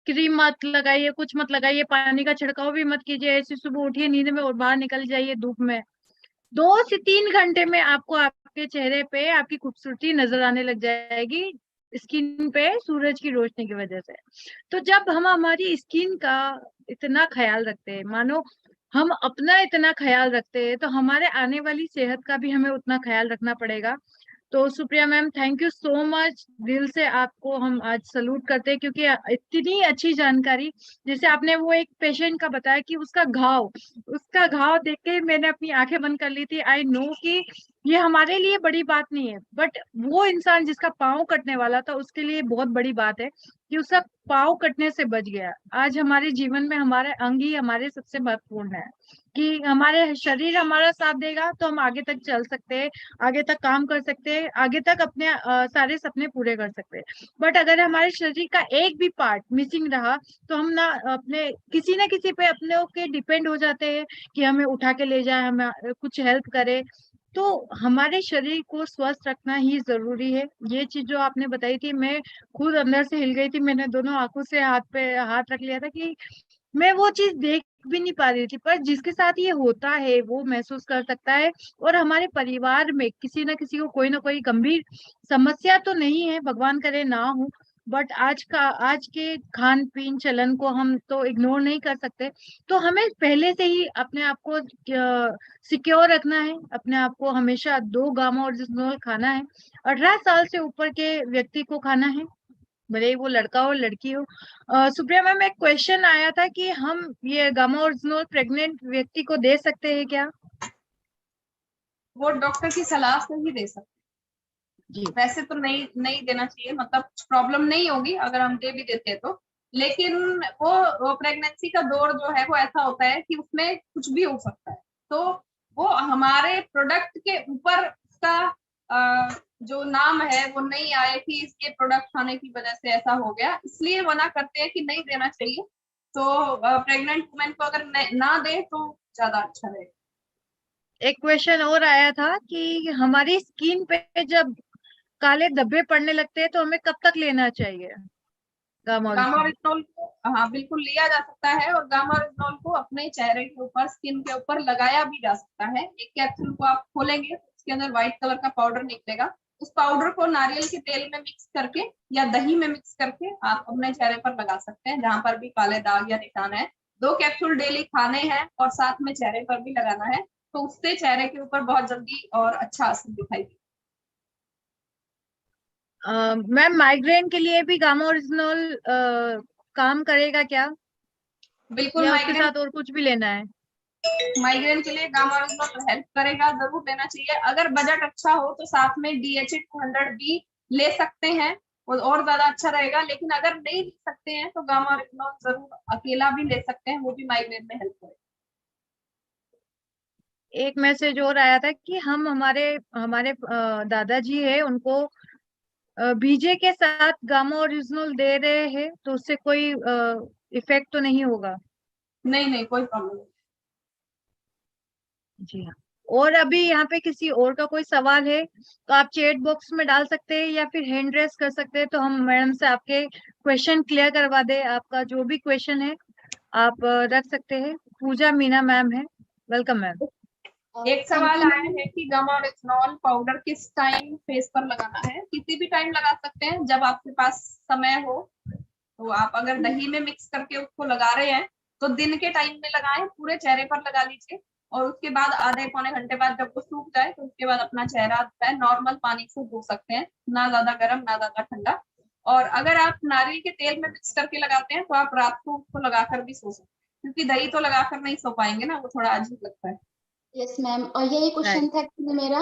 S1: क्रीम मत लगाइए, कुछ मत लगाइए, पानी का छिड़काव भी मत कीजिए। ऐसे सुबह उठिए नींद में और बाहर निकल जाइए धूप में। 2 से 3 घंटे में आपको आपके चेहरे पे आपकी खूबसूरती नजर आने लग जाएगी, स्किन पे सूरज की रोशनी की वजह से। तो जब हम हमारी स्किन का इतना ख्याल रखते हैं, मानो हम अपना इतना ख्याल रखते हैं, तो हमारे आने वाली सेहत का भी हमें उतना ख्याल रखना पड़ेगा। तो Supriya ma'am, thank you so much, दिल से आपको हम आज सलूट करते हैं, क्योंकि इतनी अच्छी जानकारी। जैसे आपने वो एक पेशेंट का बताया कि उसका घाव देख के मैंने अपनी आंखें बंद कर ली थी। आई नो कि ये हमारे लिए बड़ी बात नहीं है, बट वो इंसान जिसका पाँव कटने वाला था उसके लिए बहुत बड़ी बात है कि उसका पाँव कटने से बच गया। आज हमारे जीवन में हमारे अंग ही हमारे सबसे महत्वपूर्ण है, कि हमारे शरीर हमारा साथ देगा तो हम आगे तक चल सकते हैं, आगे तक काम कर सकते हैं, आगे तक अपने सारे सपने पूरे कर सकते हैं। बट अगर हमारे शरीर का एक भी पार्ट मिसिंग रहा तो हम ना अपने किसी ना किसी पे अपने के डिपेंड हो जाते हैं कि हमें उठा के ले जाए, हमें कुछ हेल्प करे। तो हमारे शरीर को स्वस्थ रखना ही जरूरी है। ये चीज जो आपने बताई थी, मैं खुद अंदर से हिल गई थी, मैंने दोनों आंखों से हाथ पे हाथ रख लिया था कि मैं वो चीज देख भी नहीं पा रही थी, पर जिसके साथ ये होता है वो महसूस कर सकता है। और हमारे परिवार में किसी ना किसी को कोई ना कोई गंभीर समस्या तो नहीं है, भगवान करे ना हो, बट आज के खान पीन चलन को हम तो इग्नोर नहीं कर सकते। तो हमें पहले से ही अपने आप को सिक्योर रखना है, अपने आप को हमेशा 2 गामा ओरिजिनल खाना है, 18 साल से ऊपर के व्यक्ति को खाना है, भले ही वो लड़का हो लड़की हो। सुप्रिया मैम, एक क्वेश्चन आया था कि हम ये गामा ओरिजिनल प्रेग्नेंट व्यक्ति को दे सकते हैं क्या?
S2: वो डॉक्टर की सलाह से ही दे सकते
S1: जी।
S2: हैं। वैसे तो नहीं नहीं देना चाहिए, मतलब प्रॉब्लम नहीं होगी अगर हम दे भी देते हैं तो। लेकिन वो प्रेगनेंसी का दौर जो है वो ऐसा होता है कि उसमें कुछ भी हो सकता है। तो वो हमारे प्रोडक्ट के ऊपर उसका जो नाम है वो नहीं आए कि इसके प्रोडक्ट खाने की वजह से ऐसा हो गया, इसलिए मना करते हैं कि नहीं देना चाहिए। तो प्रेग्नेंट वुमेन को अगर ना दे तो ज्यादा अच्छा रहेगा।
S1: एक क्वेश्चन और आया था कि हमारी स्किन पे जब काले धब्बे पड़ने लगते हैं तो हमें कब तक लेना चाहिए गामा
S2: गामा
S1: ओरिजिनल?
S2: रेटिनॉल को हाँ बिल्कुल लिया जा सकता है, और गामा रेटिनॉल को अपने चेहरे के ऊपर, स्किन के ऊपर लगाया भी जा सकता है। एक कैप्सूल को आप खोलेंगे तो उसके अंदर व्हाइट कलर का पाउडर निकलेगा। उस पाउडर को नारियल के तेल में मिक्स करके या दही में मिक्स करके आप अपने चेहरे पर लगा सकते हैं, जहां पर भी काले दाग या निशान है। 2 कैप्सूल डेली खाने हैं और साथ में चेहरे पर भी लगाना है, तो उससे चेहरे के ऊपर बहुत जल्दी और अच्छा असर दिखाई देगा।
S1: मैम, माइग्रेन के लिए भी गामा ओरिजिनल काम करेगा क्या,
S2: बिल्कुल।
S1: या उसके साथ और कुछ भी लेना है?
S2: माइग्रेन के लिए गामा ओरिजिनल हेल्प करेगा, जरूर लेना चाहिए। अगर बजट अच्छा हो तो साथ में DHA 200 भी ले सकते हैं, वो और ज्यादा अच्छा रहेगा। लेकिन अगर नहीं ले सकते हैं तो गामा ओरिजिनल जरूर अकेला भी ले सकते हैं, वो भी माइग्रेन में हेल्प करेगा।
S1: एक मैसेज और आया था कि हम हमारे हमारे दादाजी है, उनको बीजे के साथ गामा ओरिजिनल दे रहे हैं, तो उससे कोई इफेक्ट तो नहीं होगा?
S2: नहीं नहीं, कोई प्रॉब्लम नहीं।
S1: जी हाँ। और अभी यहाँ पे किसी और का कोई सवाल है तो आप चैट बॉक्स में डाल सकते हैं या फिर हैंड रेस कर सकते हैं, तो हम मैडम से आपके क्वेश्चन क्लियर करवा दे। आपका जो भी क्वेश्चन है आप रख सकते हैं। पूजा मीना मैम है, वेलकम मैम।
S2: एक
S3: थैंक
S2: सवाल
S3: यू
S2: आया
S3: मैम।
S2: है कि गामा ओरिजिनल पाउडर किस टाइम फेस पर लगाना है? किसी भी टाइम लगा सकते हैं, जब आपके पास समय हो। तो आप अगर दही में मिक्स करके उसको लगा रहे हैं तो दिन के टाइम में लगाएं, पूरे चेहरे पर लगा लीजिए। और उसके बाद आधे पौने घंटे बाद जब वो सूख जाए तो उसके बाद अपना चेहरा जो है नॉर्मल पानी से धो सकते हैं, ना ज्यादा गर्म ना ज्यादा ठंडा। और अगर आप नारियल के तेल में मिक्स करके लगाते हैं तो आप रात को उसको लगाकर भी सो सकते हैं, क्योंकि दही तो लगाकर नहीं सो पाएंगे ना, वो थोड़ा अजीब लगता है।
S3: यस मैम, और यही
S1: राइट।
S3: क्वेश्चन था एक्चुअली मेरा।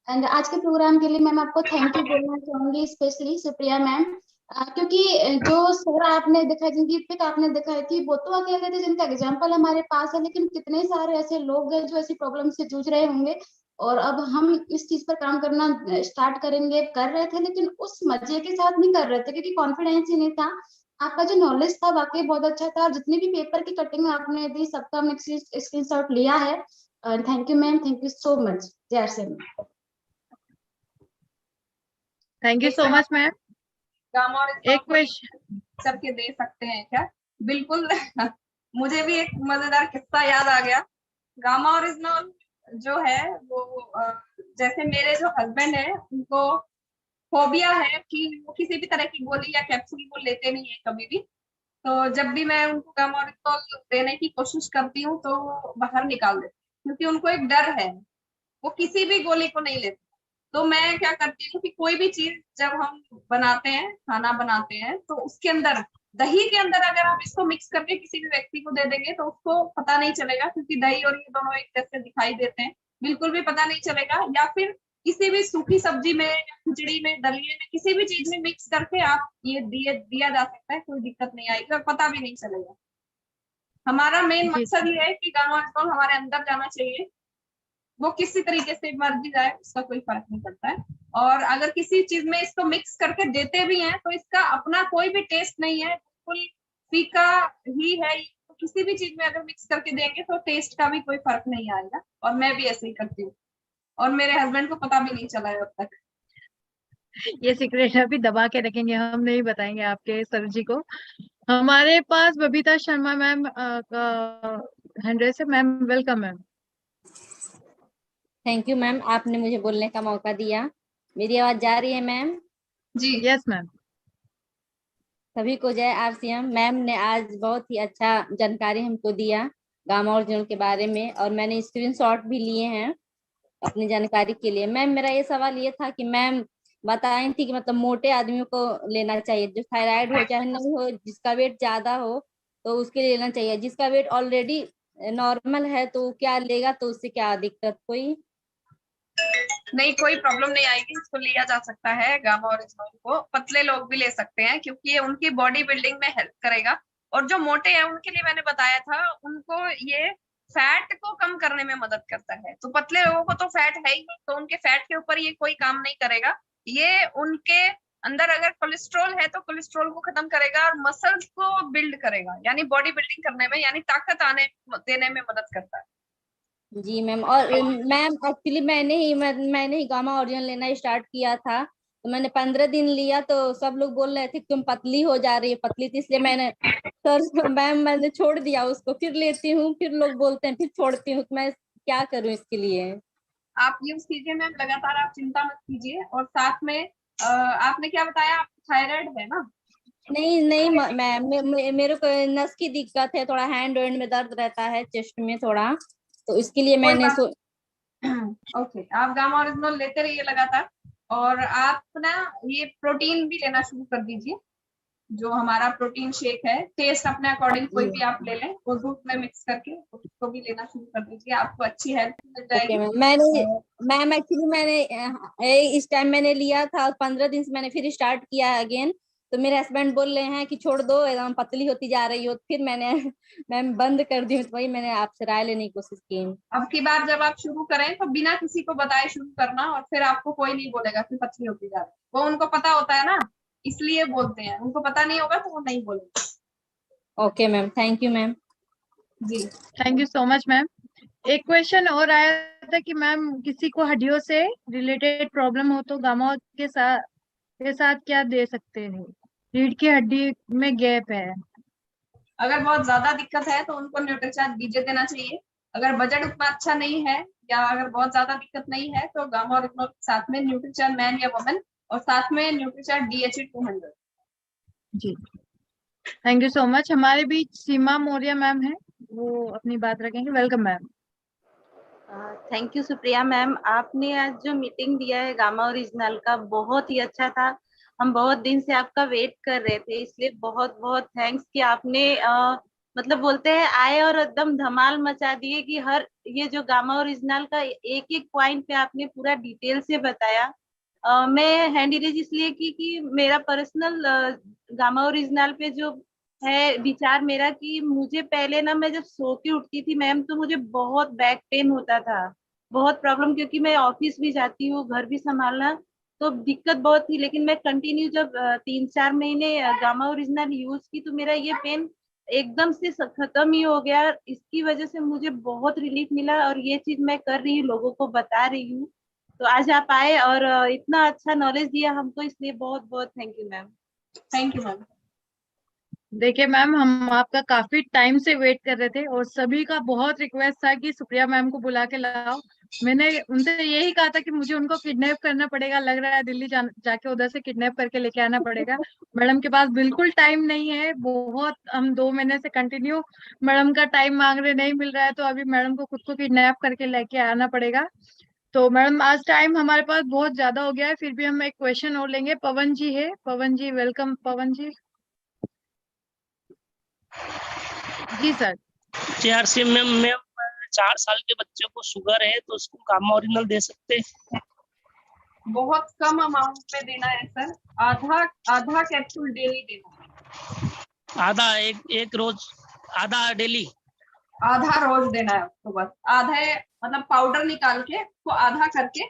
S3: एंड आज के प्रोग्राम के लिए मैम आपको थैंक यू बोलना चाहूंगी, स्पेशली सुप्रिया मैम। क्योंकि जो सर आपने दिखाई, जिनकी पिक आपने दिखाई थी, वो तो अकेले थे जिनका एग्जाम्पल हमारे पास है, लेकिन कितने सारे ऐसे लोग हैं जो ऐसी प्रॉब्लम से जूझ रहे होंगे। और अब हम इस चीज पर काम करना स्टार्ट करेंगे, कर रहे थे लेकिन उस मजे के साथ नहीं कर रहे थे क्योंकि कॉन्फिडेंस ही नहीं था। आपका जो नॉलेज था वाकई बहुत अच्छा था, और जितनी भी पेपर की कटिंग आपने दी सबका हमने स्क्रीनशॉट लिया है। Thank you ma'am, thank you so much. जय श्री राम।
S1: थैंक यू
S2: एक
S1: सो
S2: सवाल,
S1: मच मैम।
S2: गामा
S1: एक
S2: ओरिजिनल
S1: क्वेश्चन।
S2: करके दे सकते हैं क्या? बिल्कुल। मुझे भी एक मजेदार किस्सा याद आ गया। गामा ओरिजिनल जो है वो जैसे मेरे जो हस्बैंड है उनको फोबिया है कि वो किसी भी तरह की गोली या कैप्सूल वो लेते नहीं है कभी भी। तो जब भी मैं उनको गामा ओरिजिनल देने की कोशिश करती हूँ तो वो बाहर निकाल देते हैं, क्योंकि उनको एक डर है, वो किसी भी गोली को नहीं लेते। तो मैं क्या करती हूँ कि कोई भी चीज जब हम बनाते हैं, खाना बनाते हैं, तो उसके अंदर, दही के अंदर अगर आप इसको मिक्स करके किसी भी व्यक्ति को दे देंगे तो उसको पता नहीं चलेगा, क्योंकि दही और ये दोनों एक जैसे दिखाई देते हैं, बिल्कुल भी पता नहीं चलेगा। या फिर किसी भी सूखी सब्जी में या खिचड़ी में, दलिए में, किसी भी चीज में मिक्स करके आप ये दिया जा सकता है, कोई दिक्कत नहीं आएगी और पता भी नहीं चलेगा। हमारा मेन
S1: जी
S2: मकसद ये है कि गामा ओरिजिनल हमारे अंदर जाना चाहिए, वो किसी तरीके से मर्जी जाए उसका कोई फर्क नहीं पड़ता है। और अगर किसी चीज में इसको मिक्स करके देते भी हैं तो इसका अपना कोई भी टेस्ट नहीं है, बिल्कुल फीका ही है। तो किसी भी चीज में अगर मिक्स करके देंगे तो टेस्ट का भी कोई फर्क नहीं आएगा, और मैं भी ऐसे ही करती हूँ, और मेरे हस्बैंड को पता भी नहीं चला है अब तक।
S1: ये सीक्रेट अभी दबा के रखेंगे, हम नहीं बताएंगे आपके सर जी को। हमारे पास बबीता शर्मा मैम का हैंड रेस है। Ma'am welcome ma'am.
S4: Thank you ma'am, आपने मुझे बोलने का मौका दिया। मेरी आवाज जा रही है मैम?
S2: जी
S1: यस मैम।
S4: सभी को जय आरसीएम। मैम ने आज बहुत ही अच्छा जानकारी हमको दिया गामा ओरिजिनल के बारे में, और मैंने स्क्रीनशॉट भी लिए हैं अपनी जानकारी के लिए। मैम मेरा ये सवाल ये था कि मैम बताई थी कि मतलब मोटे आदमियों को लेना चाहिए, जो थायराइड हो चाहे नहीं हो, जिसका वेट ज्यादा हो तो उसके लिए लेना चाहिए। जिसका वेट ऑलरेडी नॉर्मल है तो क्या लेगा, तो उससे क्या दिक्कत कोई?
S2: नहीं, कोई प्रॉब्लम नहीं आएगी, इसको लिया जा सकता है। गामा ओरिजिनल को पतले लोग भी ले सकते हैं, क्योंकि ये उनकी बॉडी बिल्डिंग में हेल्प करेगा। और जो मोटे हैं उनके लिए मैंने बताया था, उनको ये फैट को कम करने में मदद करता है। तो पतले लोगों को तो फैट है ही नहीं, तो उनके फैट के ऊपर ये कोई काम नहीं करेगा। ये उनके अंदर अगर कोलेस्ट्रॉल है तो कोलेस्ट्रॉल को खत्म करेगा, और मसल्स को बिल्ड करेगा, यानी बॉडी बिल्डिंग करने में, यानी ताकत आने देने में मदद करता है।
S4: जी मैम। और मैम एक्चुअली मैंने ही गामा ओरिजिनल लेना स्टार्ट किया था, तो मैंने 15 दिन लिया तो सब लोग बोल रहे थे कि तुम पतली हो जा रही है, पतली थी, इसलिए मैंने सर मैम मैंने छोड़ दिया उसको। फिर लेती हूँ, फिर लोग बोलते हैं, फिर छोड़ती हूँ। तो मैं क्या करूँ इसके लिए?
S2: आप यूज कीजिए मैम लगातार, आप चिंता मत कीजिए। और साथ में आपने क्या बताया, आपको थायराइड है ना?
S4: नहीं नहीं मैम, मेरे को नस की दिक्कत है, थोड़ा हैंड वैंड में दर्द रहता है, चेस्ट में थोड़ा, तो इसके लिए
S2: कोई
S4: मैंने
S2: बात ओके, आप गामा ओरिजिनल लेते रहिए लगातार। और आप ना ये प्रोटीन भी लेना शुरू कर दीजिए, जो हमारा प्रोटीन शेक है, टेस्ट अपने अकॉर्डिंग कोई भी आप ले लें, वो दूध में मिक्स करके उसको भी लेना शुरू कर दीजिए, आपको अच्छी हेल्प मिल
S4: ओके
S2: जाएगी।
S4: मैम। मैम एक्चुअली इस टाइम मैंने लिया था, 15 दिन से मैंने फिर स्टार्ट किया है अगेन। तो मेरे हस्बैंड बोल रहे हैं कि छोड़ दो, एकदम पतली होती जा रही हो। फिर मैंने मैम बंद कर दी, तो वही मैंने आपसे राय लेने की कोशिश की।
S2: अब की बार जब आप शुरू करें तो बिना किसी को बताए शुरू करना, और फिर आपको कोई नहीं बोलेगा कि पतली होती जा रही है, वो उनको पता होता है ना, इसलिए बोलते हैं। उनको पता नहीं होगा तो वो नहीं बोलेंगे।
S4: Okay ma'am, thank you ma'am.
S2: जी
S1: thank you so much ma'am. एक क्वेश्चन और आया था कि मैम किसी को हड्डियों से रिलेटेड प्रॉब्लम हो तो गामा के साथ क्या दे सकते हैं? रीढ़ की हड्डी में गैप है।
S2: अगर बहुत ज्यादा दिक्कत है तो उनको न्यूट्रीचार्ज बीजे देना चाहिए। अगर बजट उतना अच्छा नहीं है, या अगर बहुत ज्यादा दिक्कत नहीं है, तो गामा ओरिजिनल के साथ में न्यूट्रीचार्ज मैन या वुमेन, और साथ में न्यूट्रीचार्ज DHA 200।
S1: जी थैंक यू सो मच। हमारे बीच सीमा मौर्य मैम है, वो अपनी बात रखेंगे। Welcome ma'am.
S5: Thank you Supriya ma'am, आपने आज जो मीटिंग दिया है गामा ओरिजिनल का, बहुत ही अच्छा था। हम बहुत दिन से आपका वेट कर रहे थे, इसलिए बहुत बहुत थैंक्स कि आपने मतलब बोलते हैं आए और एकदम धमाल मचा दिए कि हर ये जो गामा ओरिजिनल का एक एक पॉइंट पे आपने पूरा डिटेल से बताया। मैं हैंड रेज इसलिए कि मेरा पर्सनल गामा ओरिजिनल पे जो है विचार मेरा कि मुझे पहले ना, मैं जब सो के उठती थी मैम तो मुझे बहुत बैक पेन होता था, बहुत प्रॉब्लम, क्योंकि मैं ऑफिस भी जाती हूँ, घर भी संभालना, तो दिक्कत बहुत थी। लेकिन मैं कंटिन्यू जब 3-4 महीने गामा ओरिजिनल यूज की तो मेरा ये पेन एकदम से खत्म ही हो गया। इसकी वजह से मुझे बहुत रिलीफ मिला, और ये चीज मैं कर रही हूँ, लोगों को बता रही हूँ। तो आज आप आए और इतना अच्छा नॉलेज दिया हमको, इसलिए बहुत बहुत thank you ma'am.
S2: Thank you ma'am.
S1: देखिए मैम, हम आपका काफी टाइम से वेट कर रहे थे और सभी का बहुत रिक्वेस्ट था कि सुप्रिया मैम को बुला के लाओ। मैंने उनसे यही कहा था कि मुझे उनको किडनैप करना पड़ेगा, लग रहा है दिल्ली जाके उधर से किडनैप करके लेके आना पड़ेगा। मैडम के पास बिल्कुल टाइम नहीं है, बहुत हम 2 महीने से कंटिन्यू मैडम का टाइम मांग रहे, नहीं मिल रहा है, तो अभी मैडम को खुद को किडनैप करके लेके आना पड़ेगा। तो मैडम आज टाइम हमारे पास बहुत ज्यादा हो गया है, फिर भी हम एक क्वेश्चन और लेंगे। पवन जी है, पवन जी वेलकम। पवन जी जी सर।
S6: JRC मैम, 4 साल के बच्चे को शुगर है तो उसको गामा ओरिजिनल दे सकते हैं?
S2: बहुत कम अमाउंट में देना है सर, आधा आधा कैप्सूल डेली देना है।
S6: आधा, एक रोज आधा डेली?
S2: आधा रोज देना है उसको, बस आधे मतलब पाउडर निकाल के उसको आधा करके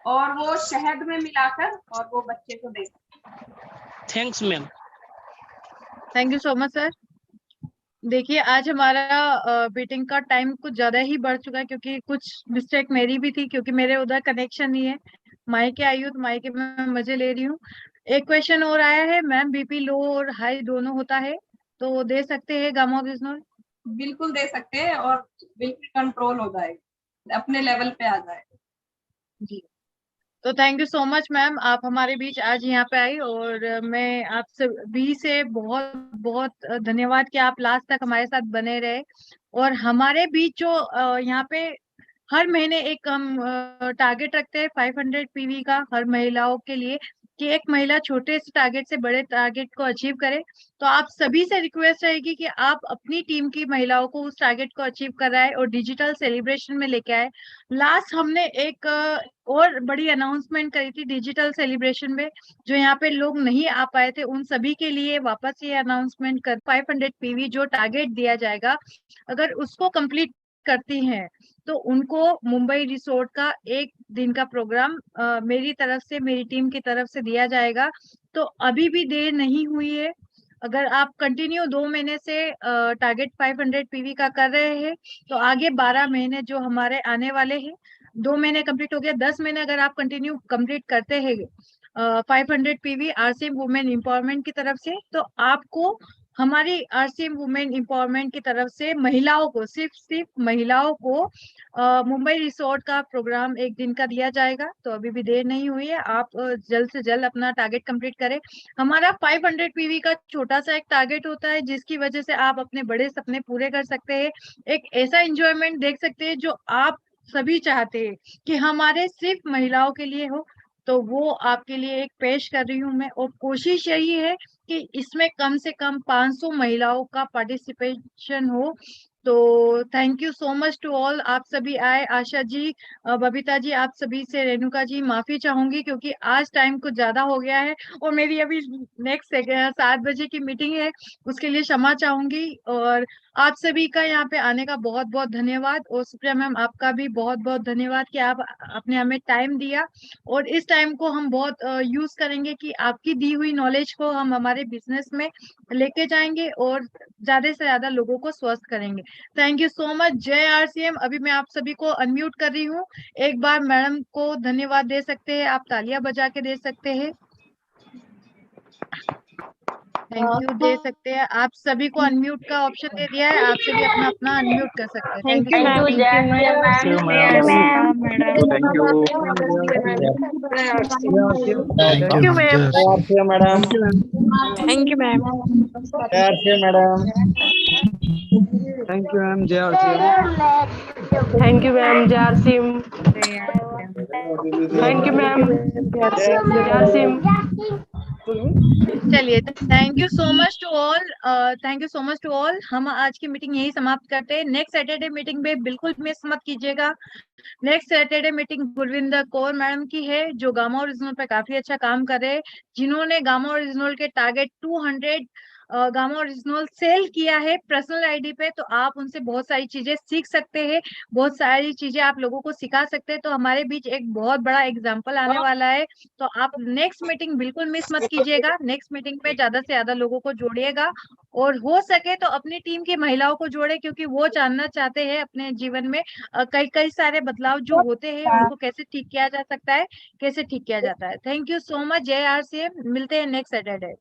S2: और वो शहद में मिलाकर और वो बच्चे को दे सकते हैं।
S6: Thanks ma'am.
S1: Thank you so much sir. देखिए आज हमारा मीटिंग का टाइम कुछ ज्यादा ही बढ़ चुका है, क्योंकि कुछ मिस्टेक मेरी भी थी, क्योंकि मेरे उधर कनेक्शन नहीं है। माइके आई हूँ तो माइके में मैं मजे ले रही हूँ। एक क्वेश्चन और आया है मैम, बीपी लो और हाई दोनों होता है तो दे सकते हैं गामा ओरिजिनल?
S2: बिल्कुल दे सकते हैं और बिल्कुल कंट्रोल हो जाएगा, अपने लेवल पे आ जाएगा।
S1: जी। तो thank you so much ma'am, आप हमारे बीच आज यहाँ पे आई, और मैं आप सभी से बहुत बहुत धन्यवाद कि आप लास्ट तक हमारे साथ बने रहे। और हमारे बीच जो यहाँ पे हर महीने एक हम टारगेट रखते हैं 500 पीवी का हर महिलाओं के लिए, कि एक महिला छोटे से टारगेट से बड़े टारगेट को अचीव करे। तो आप सभी से रिक्वेस्ट रहेगी कि आप अपनी टीम की महिलाओं को उस टारगेट को अचीव कराए और डिजिटल सेलिब्रेशन में लेके आए। लास्ट हमने एक और बड़ी अनाउंसमेंट करी थी डिजिटल सेलिब्रेशन में, जो यहाँ पे लोग नहीं आ पाए थे उन सभी के लिए वापस ये अनाउंसमेंट कर 500 पीवी जो टारगेट दिया जाएगा, अगर उसको कंप्लीट करती हैं तो उनको मुंबई रिसोर्ट का एक दिन का प्रोग्राम मेरी तरफ से, मेरी टीम की तरफ से दिया जाएगा। तो अभी भी देर नहीं हुई है। अगर आप कंटिन्यू 2 महीने से टारगेट 500 पीवी का कर रहे हैं तो आगे 12 महीने जो हमारे आने वाले हैं, 2 महीने कंप्लीट हो गया, 10 महीने अगर आप कंटिन्यू कंप्लीट करते हैं 500 पीवी आरसीएम वुमेन एम्पावरमेंट की तरफ से, तो आपको हमारी आरसीएम वुमेन एम्पावरमेंट की तरफ से महिलाओं को, सिर्फ महिलाओं को मुंबई रिसोर्ट का प्रोग्राम एक दिन का दिया जाएगा। तो अभी भी देर नहीं हुई है, आप जल्द से जल्द अपना टारगेट कंप्लीट करें। हमारा 500 पीवी का छोटा सा एक टारगेट होता है जिसकी वजह से आप अपने बड़े सपने पूरे कर सकते हैं, एक ऐसा एंजॉयमेंट देख सकते हैं जो आप सभी चाहते हैं कि हमारे सिर्फ महिलाओं के लिए हो। तो वो आपके लिए एक पेश कर रही हूँ मैं, और कोशिश यही है कि इसमें कम से कम 500 महिलाओं का पार्टिसिपेशन हो। तो thank you so much to all, आप सभी आए। आशा जी, बबीता जी, आप सभी से, रेणुका जी, माफी चाहूंगी क्योंकि आज टाइम कुछ ज्यादा हो गया है और मेरी अभी नेक्स्ट 7 बजे की मीटिंग है, उसके लिए क्षमा चाहूंगी। और आप सभी का यहाँ पे आने का बहुत बहुत धन्यवाद, और सुप्रिया मैम आपका भी बहुत बहुत धन्यवाद कि आप आपने हमें टाइम दिया, और इस टाइम को हम बहुत यूज करेंगे कि आपकी दी हुई नॉलेज को हम हमारे बिजनेस में लेके जाएंगे और ज्यादा से ज्यादा लोगों को स्वस्थ करेंगे। Thank you so much. जय आरसीएम। अभी मैं आप सभी को अनम्यूट कर रही हूँ, एक बार मैडम को धन्यवाद दे सकते हैं, आप तालियां बजा के दे सकते हैं, थैंक यू दे सकते हैं। आप सभी को अनम्यूट का ऑप्शन दे दिया है, आप सभी अपना अपना अनम्यूट कर सकते हैं। Thank you
S7: Thank you, ma'am.
S8: Thank you.
S7: Thank you, ma'am.
S8: Madam.
S7: Thank you, ma'am.
S8: Madam.
S9: Thank you, ma'am. JRC.
S7: Thank you, ma'am. JRCM. Thank you, ma'am. JRCM.
S1: चलिए, thank you so much to all, thank you so much to all. हम आज की मीटिंग यही समाप्त करते हैं। नेक्स्ट सैटरडे मीटिंग में बिल्कुल मिस मत कीजिएगा। Next Saturday meeting Gurvinder Kaur madam की है, जो गामा ओरिजिनल पे काफी अच्छा काम कर रहे हैं, जिन्होंने गामा ओरिजिनल के टारगेट 200 गामा ओरिजिनल सेल किया है पर्सनल आईडी पे। तो आप उनसे बहुत सारी चीजें सीख सकते हैं, बहुत सारी चीजें आप लोगों को सिखा सकते हैं। तो हमारे बीच एक बहुत बड़ा एग्जाम्पल आने वाला है, तो आप नेक्स्ट मीटिंग बिल्कुल मिस मत कीजिएगा। नेक्स्ट मीटिंग में ज्यादा से ज्यादा लोगों को जोड़िएगा, और हो सके तो अपनी टीम की महिलाओं को जोड़े, क्योंकि वो जानना चाहते हैं अपने जीवन में कई कई सारे बदलाव जो होते हैं उनको कैसे ठीक किया जा सकता है, कैसे ठीक किया जाता है। Thank you so much. जय आरसीएम। मिलते हैं नेक्स्ट सैटरडे।